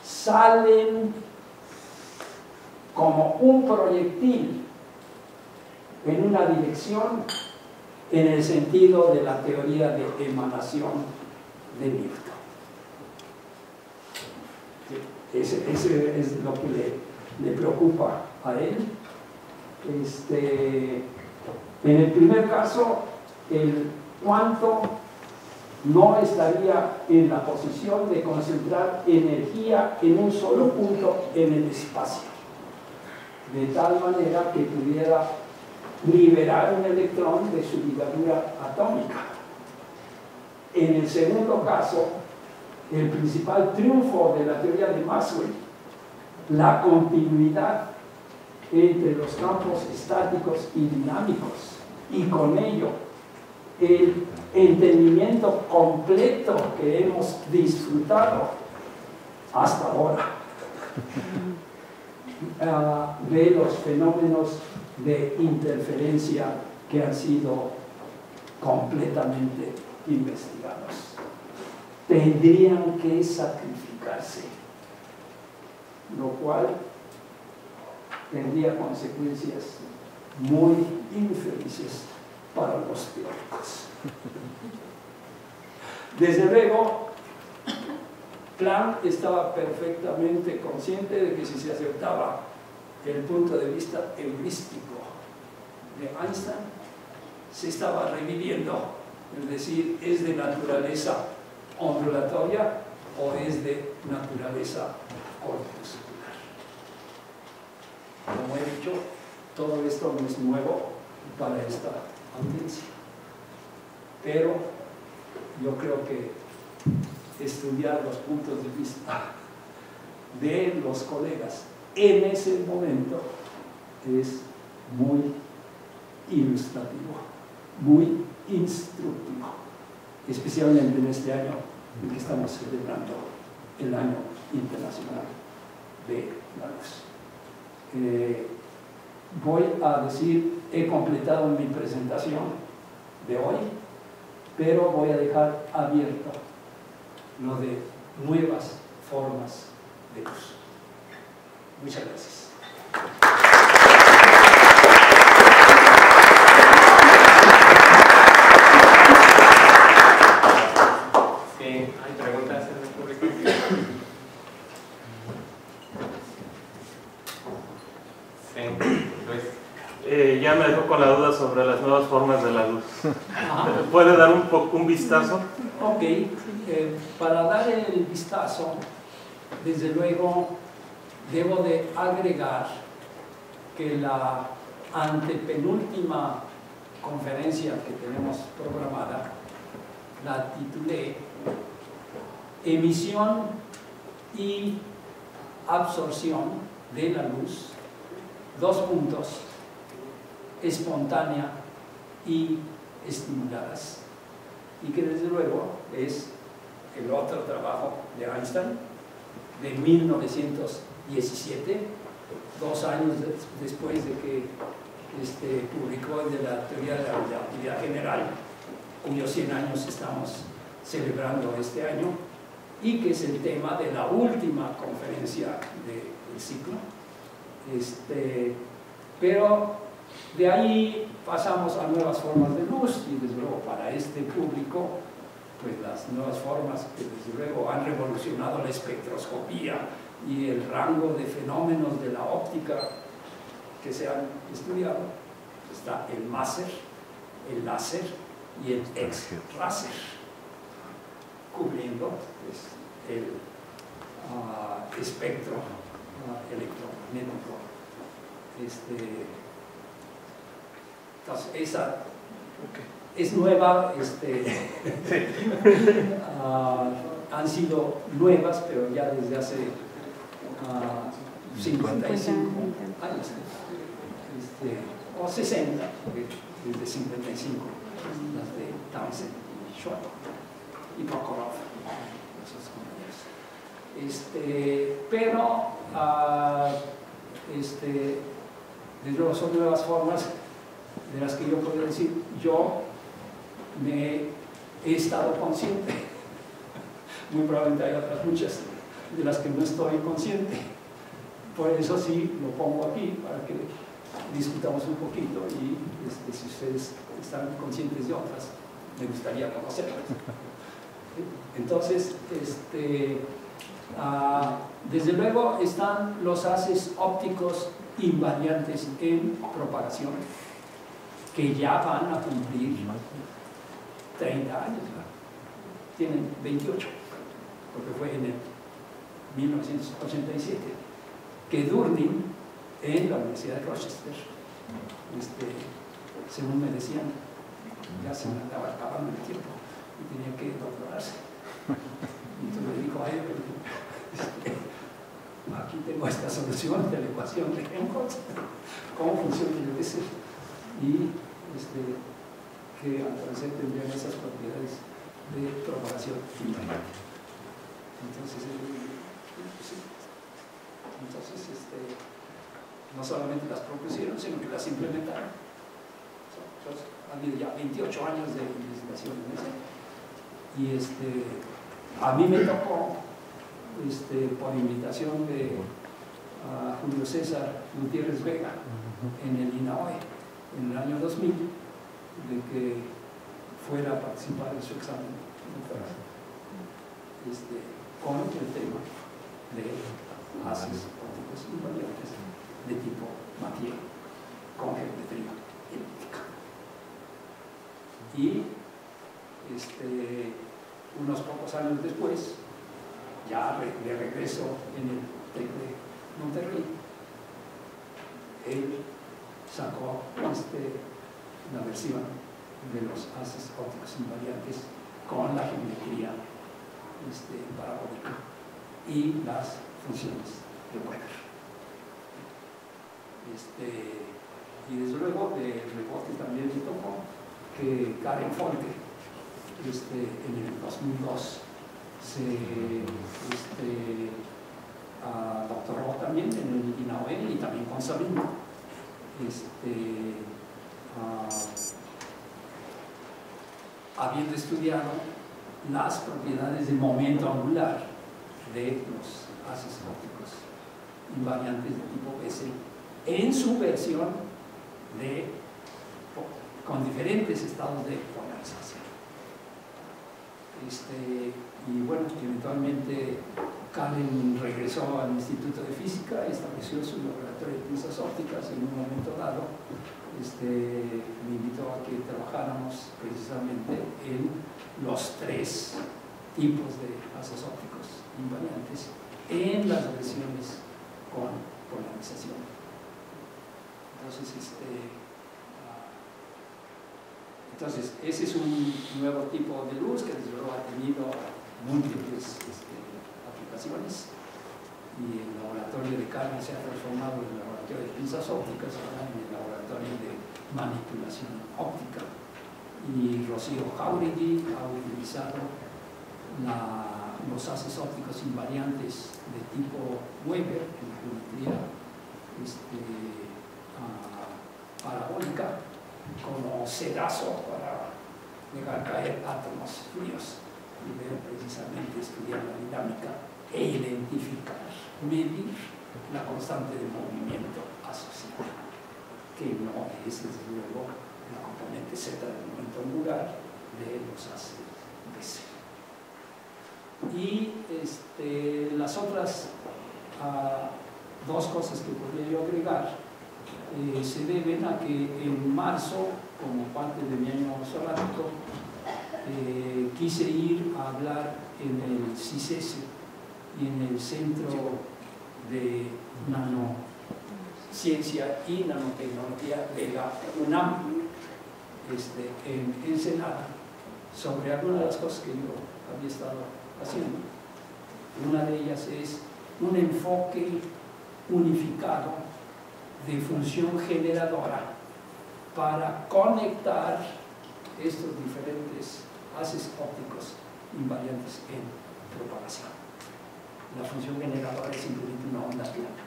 salen como un proyectil en una dirección en el sentido de la teoría de emanación de Newton. Ese es lo que le preocupa a él. En el primer caso, el cuanto no estaría en la posición de concentrar energía en un solo punto en el espacio, de tal manera que pudiera liberar un electrón de su ligadura atómica. En el segundo caso, el principal triunfo de la teoría de Maxwell, la continuidad entre los campos estáticos y dinámicos, y con ello el entendimiento completo que hemos disfrutado hasta ahora de los fenómenos de interferencia que han sido completamente investigados. Tendrían que sacrificarse, lo cual tendría consecuencias muy infelices para los teóricos. Desde luego, Planck estaba perfectamente consciente de que si se aceptaba el punto de vista heurístico de Einstein, se estaba reviviendo, es decir, ¿es de naturaleza ondulatoria o es de naturaleza corpuscular? Como he dicho, todo esto no es nuevo para esta audiencia, pero yo creo que estudiar los puntos de vista de los colegas en ese momento es muy ilustrativo, muy instructivo, especialmente en este año en que estamos celebrando el Año Internacional de la Luz. Voy a decir, he completado mi presentación de hoy, pero voy a dejar abierto lo de nuevas formas de luz. Muchas gracias. Sí, ¿hay preguntas en el público? Sí, pues. Ya me dejó con la duda sobre las nuevas formas de la luz. ¿Puede dar un vistazo? Ok, para dar el vistazo, desde luego debo de agregar que la antepenúltima conferencia que tenemos programada la titulé Emisión y absorción de la luz 2 puntos, espontánea y estimuladas, y que desde luego es el otro trabajo de Einstein de 1917, 2 años después de que publicó de la teoría de la relatividad general, cuyos 100 años estamos celebrando este año, y que es el tema de la última conferencia del ciclo. Pero de ahí pasamos a nuevas formas de luz, y desde luego para este público, pues las nuevas formas que desde luego han revolucionado la espectroscopía y el rango de fenómenos de la óptica que se han estudiado. Está el máser, el láser y el X-láser, cubriendo pues, el espectro electromagnético. Entonces, esa es nueva, han sido nuevas, pero ya desde hace 55 años, o 60, desde 55, las de Townsend y Schwarz y Prokhorov, esos compañeros. Pero desde luego son nuevas formas de las que yo puedo decir, yo me he estado consciente. Muy probablemente hay otras muchas de las que no estoy consciente. Por eso sí lo pongo aquí, para que discutamos un poquito, y si ustedes están conscientes de otras, me gustaría conocerlas. Entonces, desde luego están los haces ópticos invariantes en propagación, que ya van a cumplir 30 años, tienen 28, porque fue en el 1987 que Durnin, en la Universidad de Rochester, según me decían, ya se me estaba acabando el tiempo y tenía que doctorarse. Entonces me dijo, ay, aquí tengo esta solución de la ecuación de Helmholtz, cómo funciona el DC, y que al parecer tendrían esas propiedades de propagación invariante. Entonces, no solamente las propusieron, sino que las implementaron. Entonces, ha habido ya 28 años de investigación en eso. Y a mí me tocó, por invitación de Julio César Gutiérrez Vega, en el INAOE, en el año 2000, de que fuera a participar en su examen doctoral, con el tema de haces ópticos invariantes de tipo Mathieu con geometría elíptica. Y unos pocos años después, ya de regreso en el TEC de Monterrey, él sacó la versión de los haces ópticos invariantes con la geometría parabólica y las funciones de Weber. Y desde luego de rebote también me tocó que Karen Fonte en el 2002 se doctoró también en el INAOE y también con Sabino, habiendo estudiado las propiedades del momento angular de los haces ópticos invariantes de tipo Bessel en su versión con diferentes estados de polarización. Y bueno, eventualmente Karen regresó al Instituto de Física, estableció su laboratorio de pinzas ópticas. En un momento dado me invitó a que trabajáramos precisamente en los 3 tipos de haces ópticos invariantes en las versiones con polarización. Entonces, ese es un nuevo tipo de luz que desde luego ha tenido múltiples aplicaciones. y el laboratorio de Carmen se ha transformado en el laboratorio de pinzas ópticas, ahora en el laboratorio de manipulación óptica. Y Rocío Jauregui ha utilizado los haces ópticos invariantes de tipo Weber en la geometría parabólica como sedazo para dejar caer átomos fríos y ver precisamente estudiar la dinámica e identificar, medir la constante de movimiento asociada, que no es desde luego la componente Z del momento angular de los haces BC. Y las otras dos cosas que podría yo agregar se deben a que en marzo, como parte de mi año sabático, quise ir a hablar en el CICESE y en el Centro de Nanociencia y Nanotecnología de la UNAM en Ensenada sobre algunas de las cosas que yo había estado haciendo. Una de ellas es un enfoque unificado de función generadora para conectar estos diferentes haces ópticos invariantes en propagación. La función generadora es simplemente una onda plana.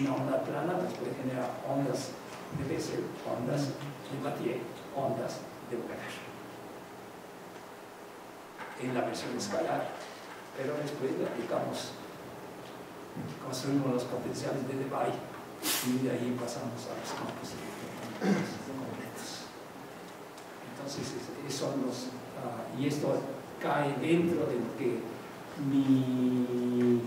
Una onda plana pues puede generar ondas de Bessel, ondas de Mathieu, ondas de Weber en la versión escalar, pero después le aplicamos, construimos los potenciales de Debye y de ahí pasamos a los campos completos. Entonces, son los, y esto cae dentro de lo que mi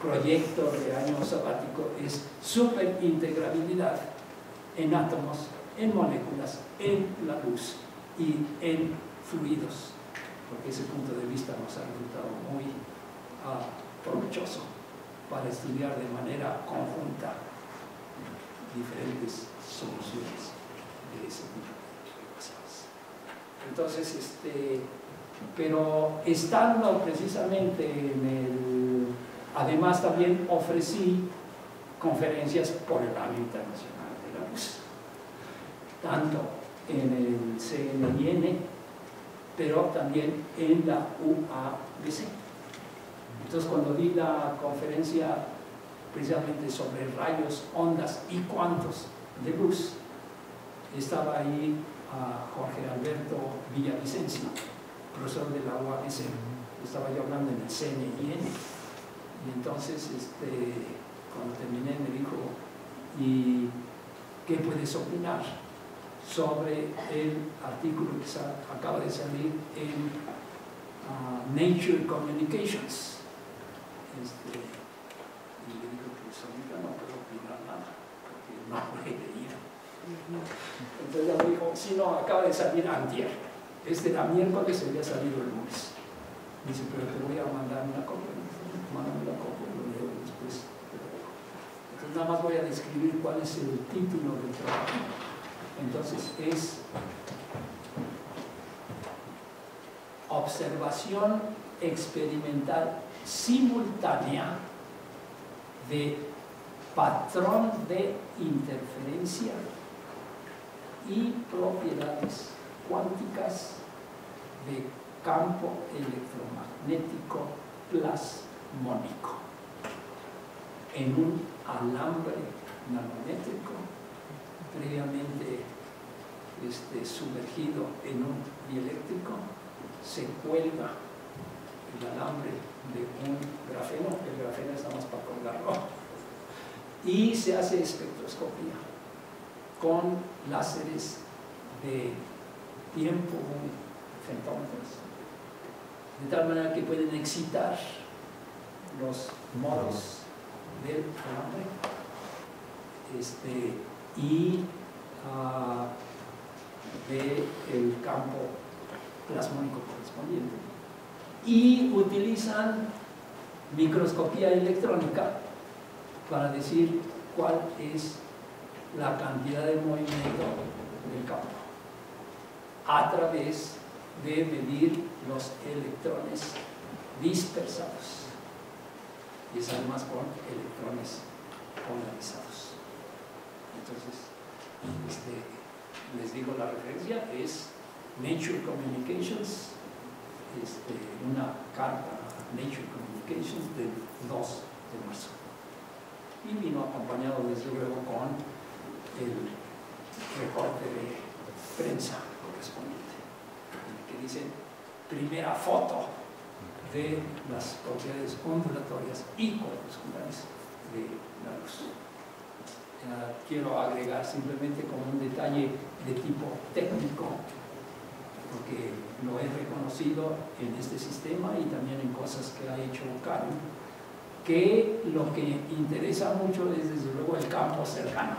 proyecto de año sabático es superintegrabilidad en átomos, en moléculas, en la luz y en fluidos, porque ese punto de vista nos ha resultado muy provechoso para estudiar de manera conjunta diferentes soluciones de ese tipo de ecuaciones. Entonces, pero estando precisamente en el... Además también ofrecí conferencias por el Año Internacional de la Luz, tanto en el CNIN, pero también en la UABC. Entonces, cuando di la conferencia precisamente sobre rayos, ondas y cuantos de luz, estaba ahí Jorge Alberto Villavicencio, profesor de la UABC. Estaba yo hablando en el CNIN, y entonces cuando terminé me dijo: ¿y qué puedes opinar sobre el artículo que acaba de salir en Nature Communications? Y le digo: pues ahorita no puedo opinar nada porque no lo he leído. Entonces ya me dijo: sí, no, acaba de salir antier, era miércoles, había salido el lunes. Dice: pero te voy a mandar una copia. Mándame la copia, lo leo y después te lo dejo. Entonces nada más voy a describir cuál es el título del trabajo. Entonces es observación experimental simultánea de patrón de interferencia y propiedades cuánticas de campo electromagnético plasmónico en un alambre nanométrico previamente sumergido en un dieléctrico. Se cuelga el alambre de un grafeno, el grafeno está más para colgarlo, y se hace espectroscopía con láseres de tiempo centómetros, de tal manera que pueden excitar los modos del alambre y del campo plasmónico correspondiente, y utilizan microscopía electrónica para decir cuál es la cantidad de movimiento del campo a través de medir los electrones dispersados. y es además con electrones polarizados. Entonces, les digo, la referencia es Nature Communications, una carta Nature Communications del 2 de marzo. Y vino acompañado desde luego con el recorte de prensa correspondiente, que dice primera foto de las propiedades ondulatorias y corpusculares de la luz. Quiero agregar simplemente como un detalle de tipo técnico, porque lo he reconocido en este sistema y también en cosas que ha hecho Karen, que lo que interesa mucho es desde luego el campo cercano.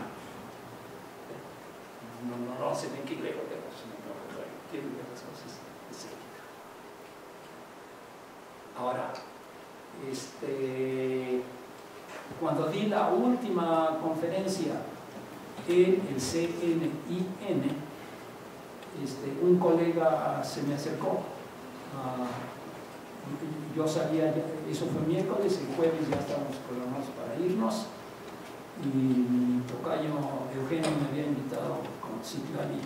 No se ven que lejos de los, quieren ver las cosas de cerca. Ahora, cuando di la última conferencia en el CNIN, un colega se me acercó. Yo salía, eso fue miércoles, el jueves ya estábamos programados para irnos, y mi tocayo Eugenio me había invitado con Citlali a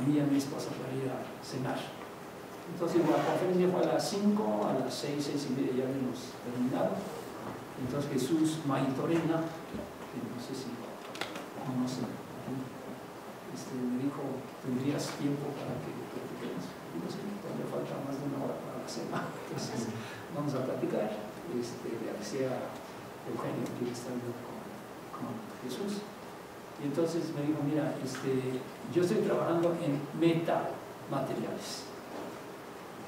mí y a mi esposa para ir a cenar. Entonces la conferencia fue a las 5, a las 6, 6 y media ya habíamos terminado. Entonces Jesús Maitorena, que no sé si lo conocen, me dijo, ¿tendrías tiempo para que platiquemos? Y no sé, todavía falta más de una hora para la cena, entonces vamos a platicar. Le avisé a Eugenio que está con Jesús. Y entonces me dijo, mira, yo estoy trabajando en metamateriales.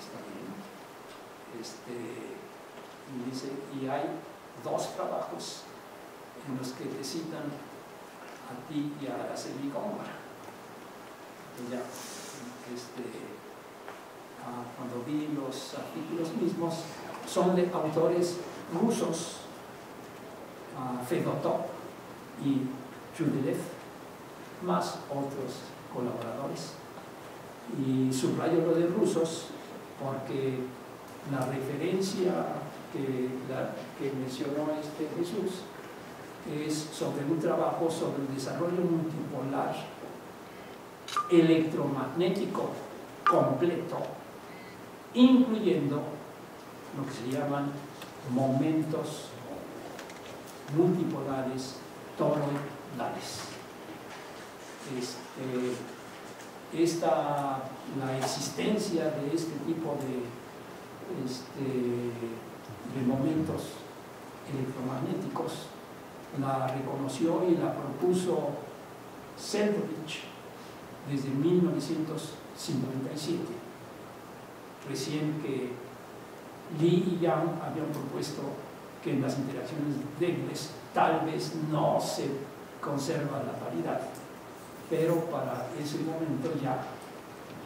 Está bien. Y dice, y hay 2 trabajos en los que te citan a ti y a Araceli Góngora. Ya, cuando vi los artículos mismos, son de autores rusos, Fedotov y Chudilev, más otros colaboradores. Y subrayo lo de rusos porque la referencia que mencionó Jesús es sobre un trabajo sobre el desarrollo multipolar electromagnético completo, incluyendo lo que se llaman momentos multipolares toroidales. La existencia de este tipo de momentos electromagnéticos la reconoció y la propuso Seldovich desde 1957, recién que Lee y Yang habían propuesto que en las interacciones débiles tal vez no se conserva la paridad, pero para ese momento ya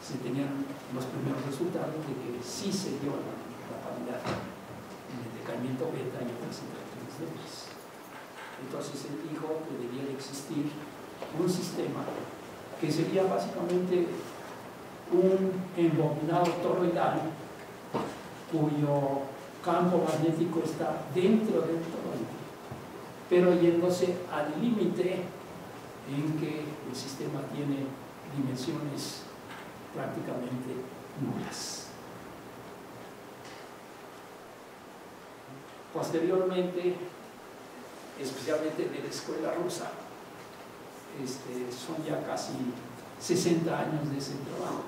se tenían los primeros resultados de que sí se dio la paridad en el decaimiento beta y otras interacciones débiles. Entonces él dijo que debía de existir un sistema que sería básicamente un embobinado toroidal cuyo campo magnético está dentro del toroide, pero yéndose al límite en que el sistema tiene dimensiones prácticamente nulas. Posteriormente, especialmente de la escuela rusa, son ya casi 60 años de ese trabajo.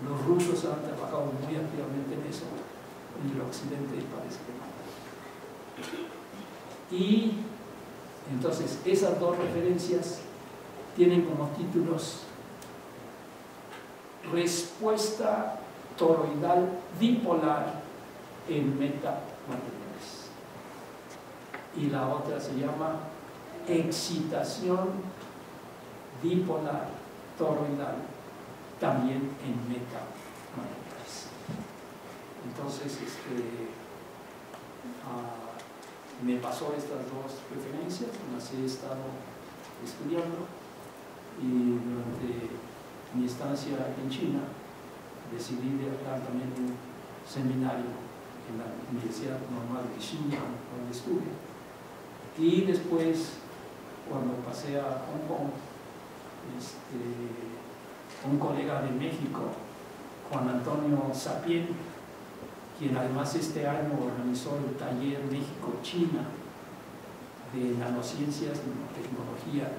Los rusos han trabajado muy activamente en eso, en el occidente parece que no. Y entonces esas 2 referencias tienen como títulos Respuesta toroidal dipolar en metamateriales, y la otra se llama Excitación dipolar toroidal también en metamateriales. Entonces me pasó estas 2 referencias, las he estado estudiando, y durante mi estancia en China decidí de dar también un seminario en la Universidad Normal de Xinjiang, donde estuve. Y después, cuando pasé a Hong Kong, un colega de México, Juan Antonio Sapien, quien además este año organizó el taller México-China de nanociencias, nanotecnología,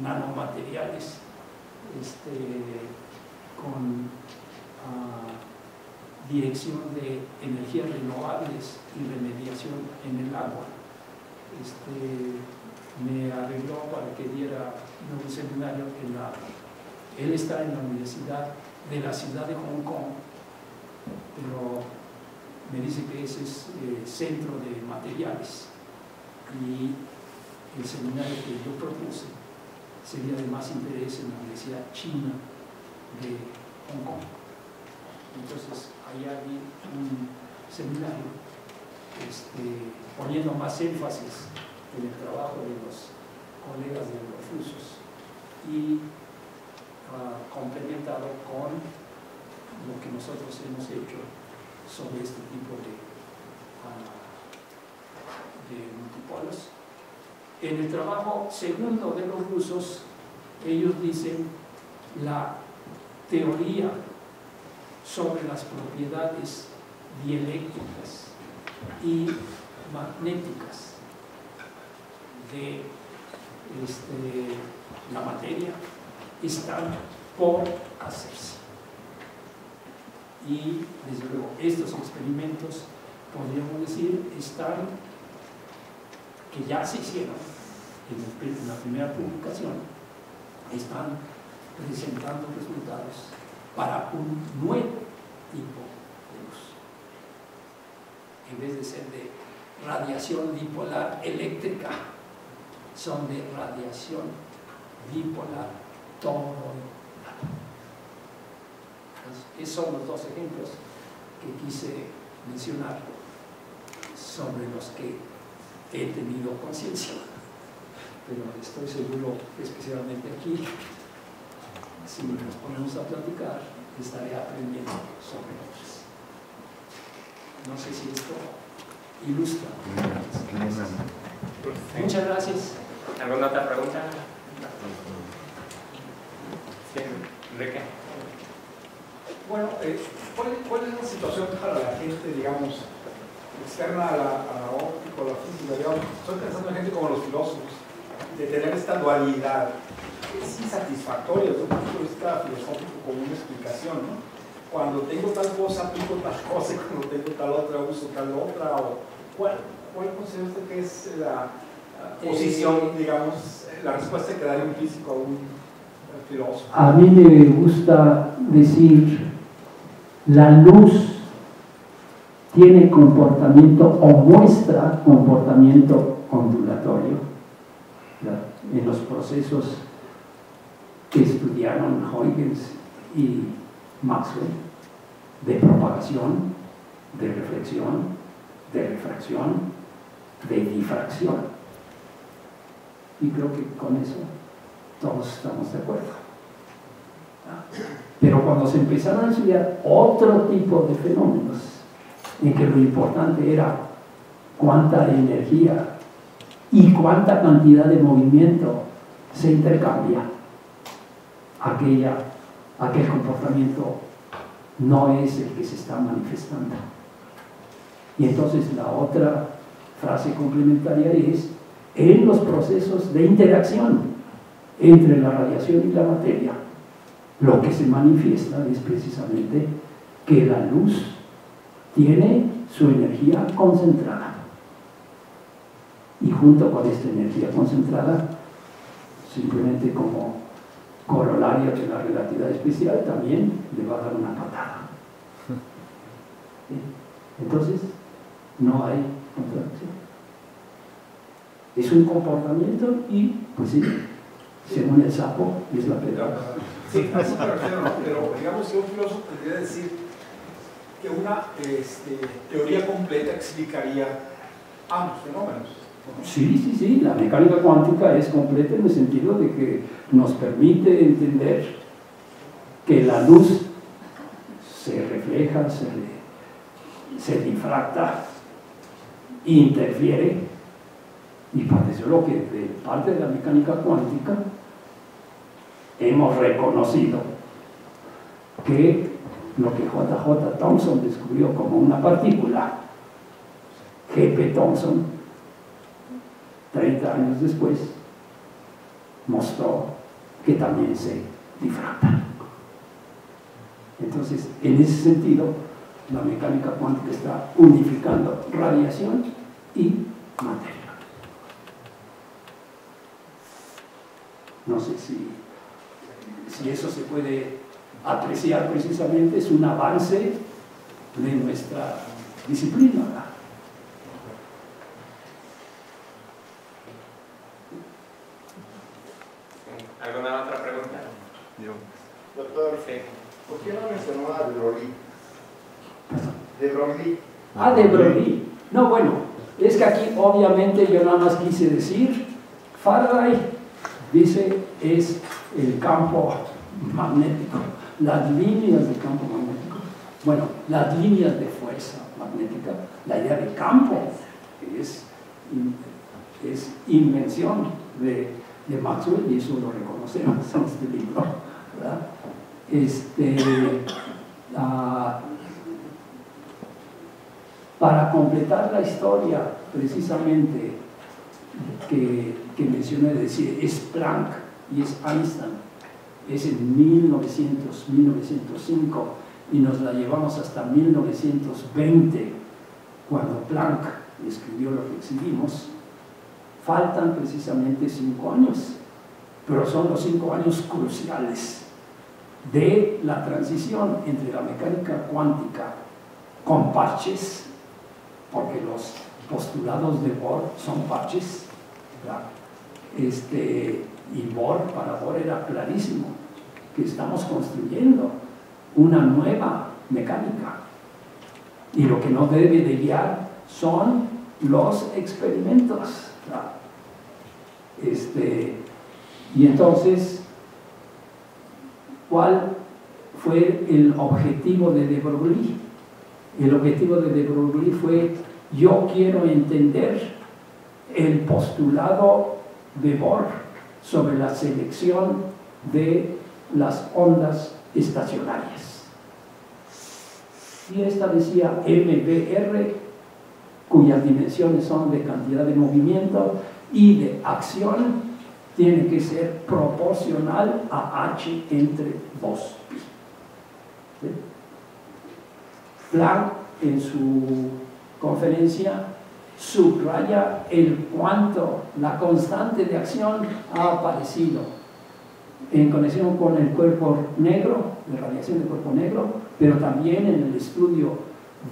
nanomateriales, con dirección de energías renovables y remediación en el agua. Me arregló para que diera un seminario él está en la Universidad de la ciudad de Hong Kong, pero me dice que ese es centro de materiales, y el seminario que yo propuse sería de más interés en la Universidad China de Hong Kong. Entonces allá vi un seminario poniendo más énfasis en el trabajo de los colegas de los rusos y complementado con lo que nosotros hemos hecho sobre este tipo de multipolos. En el trabajo segundo de los rusos, ellos dicen la teoría sobre las propiedades dieléctricas y magnéticas de la materia están por hacerse. Y desde luego estos experimentos, podríamos decir, que ya se hicieron en la primera publicación, están presentando resultados para un nuevo tipo de luz. En vez de ser de radiación dipolar eléctrica, son de radiación dipolar toroidal. Esos son los dos ejemplos que quise mencionar, sobre los que he tenido conciencia, pero estoy seguro, especialmente aquí, si nos ponemos a platicar, estaré aprendiendo sobre otros. No sé si esto ilustra. Muchas gracias. ¿Alguna otra pregunta? Sí, Enrique. Bueno, ¿cuál es la situación para la gente, digamos, externa a la óptica o la física? Digamos, estoy pensando en gente como los filósofos, de tener esta dualidad. Es insatisfactorio desde un punto de vista filosófico como una explicación, ¿no? Cuando tengo tal cosa, aplico tal cosa, y cuando tengo tal otra, uso tal otra. O, ¿cuál considera usted que es la posición, digamos, la respuesta que daría un físico a un filósofo? A mí me gusta decir, la luz tiene comportamiento o muestra comportamiento ondulatorio, ¿verdad? En los procesos que estudiaron Huygens y Maxwell, de propagación, de reflexión, de refracción, de difracción. Y creo que con eso todos estamos de acuerdo. Pero cuando se empezaron a estudiar otro tipo de fenómenos, en que lo importante era cuánta energía y cuánta cantidad de movimiento se intercambia, aquel comportamiento no es el que se está manifestando. Y entonces la otra frase complementaria es: en los procesos de interacción entre la radiación y la materia, lo que se manifiesta es precisamente que la luz tiene su energía concentrada, y junto con esta energía concentrada, simplemente como corolario de la relatividad especial, también le va a dar una patada. Entonces no hay contradicción, es un comportamiento, y pues sí, según el sapo es la pedra. Sí, a eso me refiero, ¿no? Pero digamos que un filósofo podría decir que una teoría completa explicaría ambos fenómenos, ¿no? Sí, la mecánica cuántica es completa en el sentido de que nos permite entender que la luz se refleja se difracta, interfiere, y parece lo que de parte de la mecánica cuántica hemos reconocido que lo que J.J. Thomson descubrió como una partícula, G.P. Thomson, 30 años después, mostró que también se difracta. Entonces, en ese sentido, la mecánica cuántica está unificando radiación y materia. No sé si eso se puede apreciar precisamente, es un avance de nuestra disciplina, ¿verdad? ¿Alguna otra pregunta? Doctor, Sí. ¿por qué no mencionó a de Broglie? De Broglie. Ah, de Broglie. No, bueno, es que aquí obviamente yo nada más quise decir, Faraday dice es el campo magnético, las líneas de campo magnético, bueno, las líneas de fuerza magnética, la idea de campo es invención de Maxwell, y eso lo reconocemos en este libro, ¿verdad? Para completar la historia precisamente que mencioné, decir, es Planck y es Einstein, es en 1905 y nos la llevamos hasta 1920 cuando Planck escribió lo que exhibimos. Faltan precisamente 5 años, pero son los 5 años cruciales de la transición entre la mecánica cuántica con parches, porque los postulados de Bohr son parches, ¿verdad? Y para Bohr era clarísimo que estamos construyendo una nueva mecánica y lo que nos debe de guiar son los experimentos, ¿verdad? Y entonces, ¿cuál fue el objetivo de de Broglie? El objetivo de de Broglie fue: yo quiero entender el postulado de Bohr sobre la selección de las ondas estacionarias. Y establecía MBR, cuyas dimensiones son de cantidad de movimiento y de acción, tiene que ser proporcional a H entre 2pi. ¿Sí? Planck, en su conferencia, subraya el cuánto la constante de acción ha aparecido en conexión con el cuerpo negro, de radiación del cuerpo negro, pero también en el estudio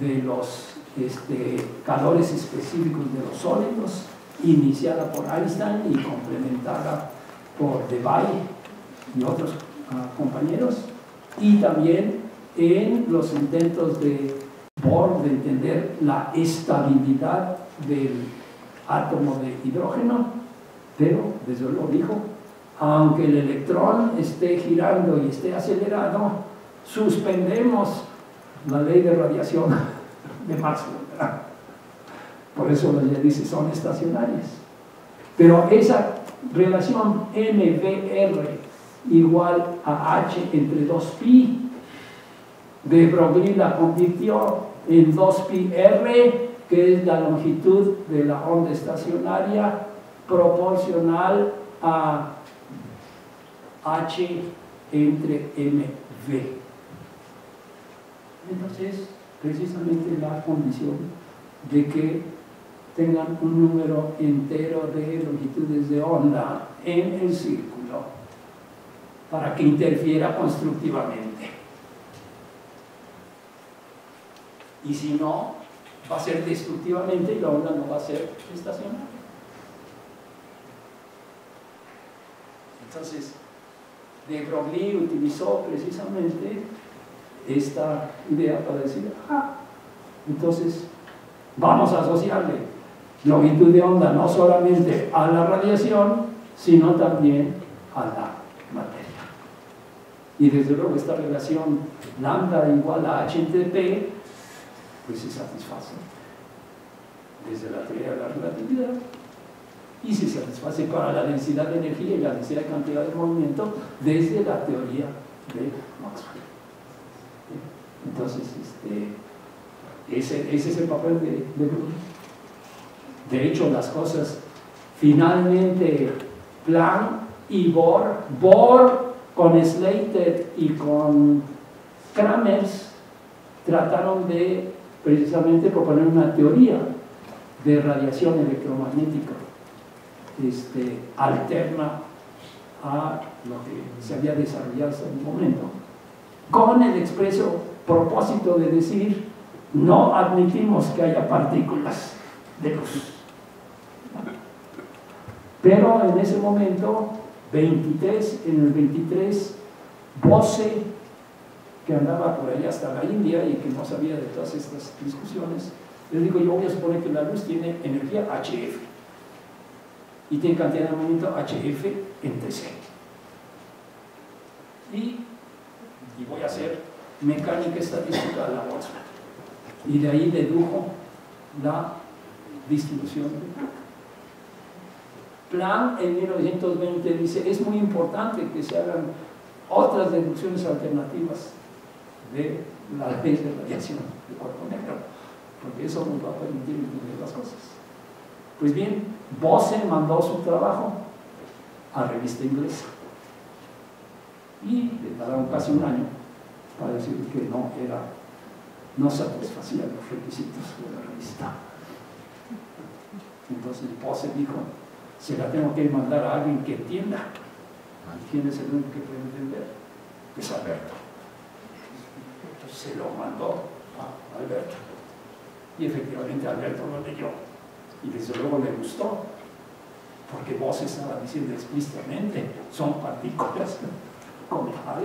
de los calores específicos de los sólidos, iniciada por Einstein y complementada por Debye y otros compañeros, y también en los intentos de Bohr de entender la estabilidad del átomo de hidrógeno, pero desde luego dijo, aunque el electrón esté girando y esté acelerado, suspendemos la ley de radiación de Maxwell, ¿verdad? Por eso ya dice, son estacionarias. Pero esa relación MBR igual a H entre 2pi, de Broglie la convirtió en 2πr, que es la longitud de la onda estacionaria proporcional a H entre mv. Entonces, precisamente la condición de que tengan un número entero de longitudes de onda en el círculo para que interfiera constructivamente. Y si no, va a ser destructivamente y la onda no va a ser estacionaria. Entonces, de Broglie utilizó precisamente esta idea para decir, entonces vamos a asociarle longitud de onda no solamente a la radiación, sino también a la materia. Y desde luego esta relación lambda igual a h entre p pues se satisface desde la teoría de la relatividad y se satisface para la densidad de energía y la densidad de cantidad de movimiento desde la teoría de Maxwell. Entonces, ese es el papel de Broglie. De hecho, las cosas finalmente Planck y Bohr con Slater y con Kramers trataron de precisamente proponer una teoría de radiación electromagnética alterna a lo que se había desarrollado hasta el momento, con el expreso propósito de decir: no admitimos que haya partículas de luz. Pero en ese momento, en el 23, Bose, que andaba por allá hasta la India y que no sabía de todas estas discusiones, le dijo: yo voy a suponer que la luz tiene energía HF y tiene cantidad de movimiento HF entre C. Y voy a hacer mecánica estadística de la Boltzmann. Y de ahí dedujo la distribución de Planck. En 1920 dice: es muy importante que se hagan otras deducciones alternativas de la ley de radiación de cuerpo negro, porque eso nos va a permitir entender las cosas. Pues bien, Bose mandó su trabajo a revista inglesa y le tardaron casi un año para decir que no satisfacía los requisitos de la revista. Entonces Bose dijo: se la tengo que mandar a alguien que entienda. ¿Quién es el único que puede entender? Es Alberto. Entonces se lo mandó a Alberto. Y efectivamente Alberto lo leyó. Y desde luego le gustó, porque Bose estaba diciendo explícitamente: son partículas con tal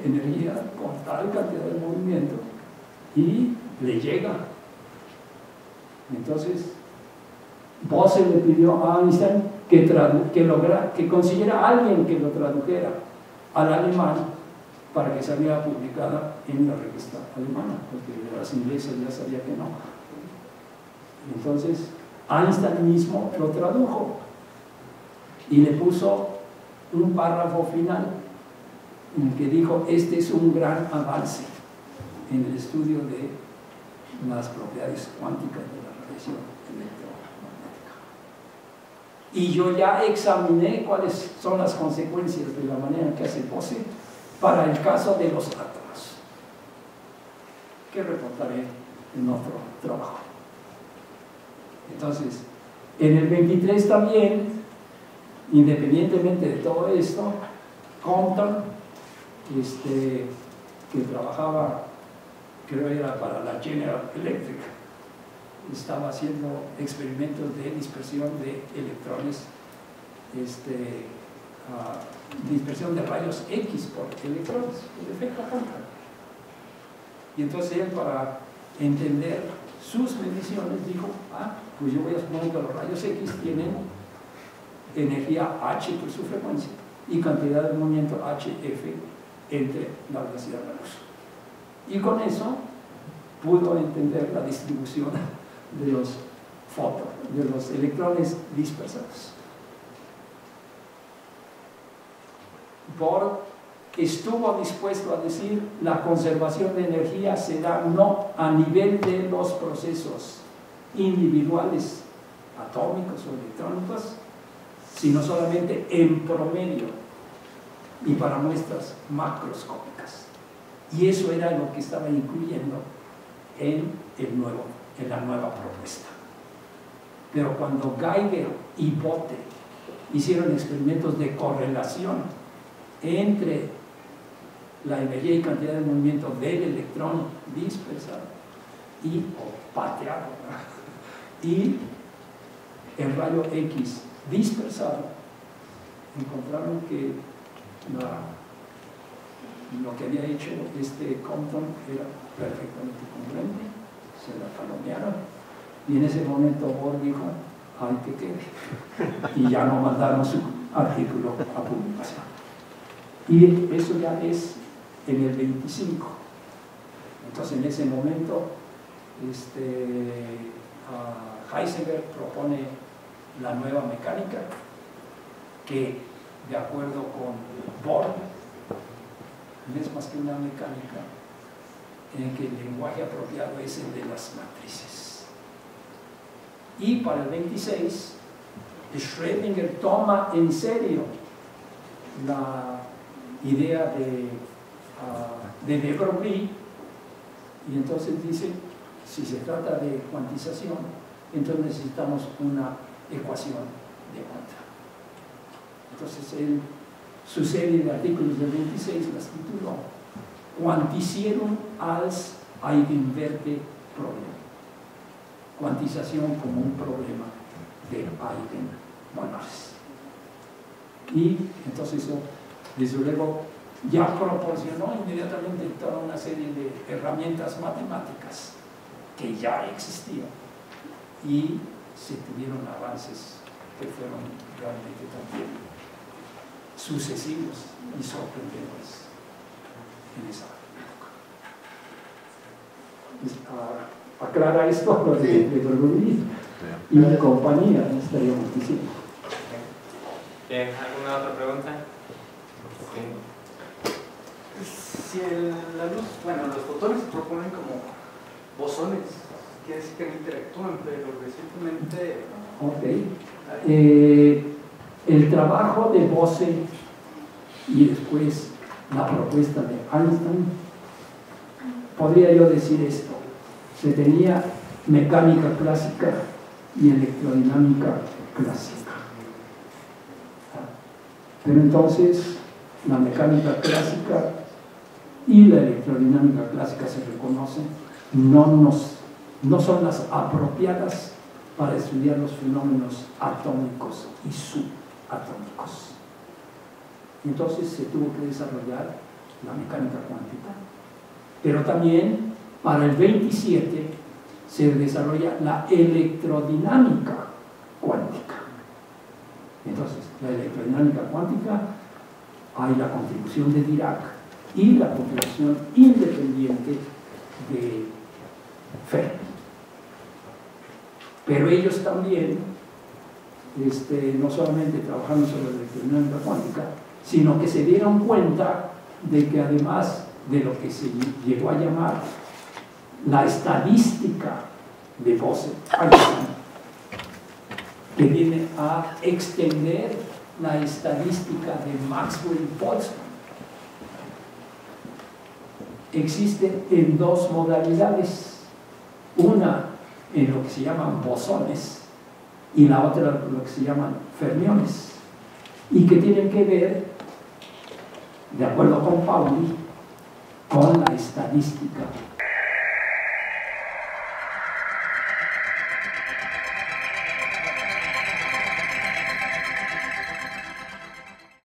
energía, con tal cantidad de movimiento, y le llega. Entonces Bose le pidió a Einstein que consiguiera a alguien que lo tradujera al alemán para que saliera publicada en la revista alemana, porque de las inglesas ya sabía que no. Entonces Einstein mismo lo tradujo y le puso un párrafo final en el que dijo: este es un gran avance en el estudio de las propiedades cuánticas de la radiación electromagnética. Y yo ya examiné cuáles son las consecuencias de la manera en que hace Bose para el caso de los átomos, que reportaré en otro trabajo. Entonces, en el 23 también, independientemente de todo esto, Compton, que trabajaba, creo era para la General Electric, estaba haciendo experimentos de dispersión de electrones, dispersión de rayos X por electrones, el efecto Compton. Y entonces él, para entender sus mediciones, dijo: pues yo voy a suponer que los rayos X tienen energía H por su frecuencia y cantidad de movimiento HF entre la velocidad de la luz. Y con eso pudo entender la distribución de los electrones dispersados. Bohr estuvo dispuesto a decir: la conservación de energía se da no a nivel de los procesos individuales, atómicos o electrónicos, sino solamente en promedio y para muestras macroscópicas. Y eso era lo que estaba incluyendo en la nueva propuesta. Pero cuando Geiger y Bote hicieron experimentos de correlación entre la energía y cantidad de movimiento del electrón dispersado o pateado y el rayo X dispersado, encontraron que lo que había hecho Compton era perfectamente congruente. Se la palomearon y en ese momento Bohr dijo: ¡ay, que quede! Y ya no mandaron su artículo a publicación. Y eso ya es en el 25. Entonces en ese momento Heisenberg propone la nueva mecánica, que de acuerdo con Born no es más que una mecánica en que el lenguaje apropiado es el de las matrices. Y para el 26, Schrödinger toma en serio la idea de de Broglie, y entonces dice, si se trata de cuantización, entonces necesitamos una ecuación de cuanta. Entonces él, su serie de artículos del 26 las tituló Quantisierung als Eigenwerteproblem, cuantización como un problema de eigenvalores. Y entonces eso, desde luego, ya proporcionó inmediatamente toda una serie de herramientas matemáticas que ya existían, y se tuvieron avances que fueron realmente también sucesivos y sorprendentes en esa época. Aclara esto lo de Broglie y compañía, estaríamos diciendo. Bien, ¿alguna otra pregunta? Si la luz, bueno, los fotones se proponen como bosones, quiere decir que no interactúan, pero recientemente... El trabajo de Bose y después la propuesta de Einstein, podría yo decir esto: se tenía mecánica clásica y electrodinámica clásica, pero entonces la mecánica clásica y la electrodinámica clásica se reconocen, no son las apropiadas para estudiar los fenómenos atómicos y subatómicos. Entonces se tuvo que desarrollar la mecánica cuántica. Pero también para el 27 se desarrolla la electrodinámica cuántica. Entonces, la electrodinámica cuántica, hay la contribución de Dirac y la contribución independiente de Fermi. Pero ellos también, no solamente trabajando sobre la electrodinámica cuántica, sino que se dieron cuenta de que además de lo que se llegó a llamar la estadística de Bose-Einstein, que viene a extender la estadística de Maxwell-Boltzmann, existe en dos modalidades: una en lo que se llaman bosones y la otra lo que se llaman fermiones, y que tienen que ver, de acuerdo con Pauli, con la estadística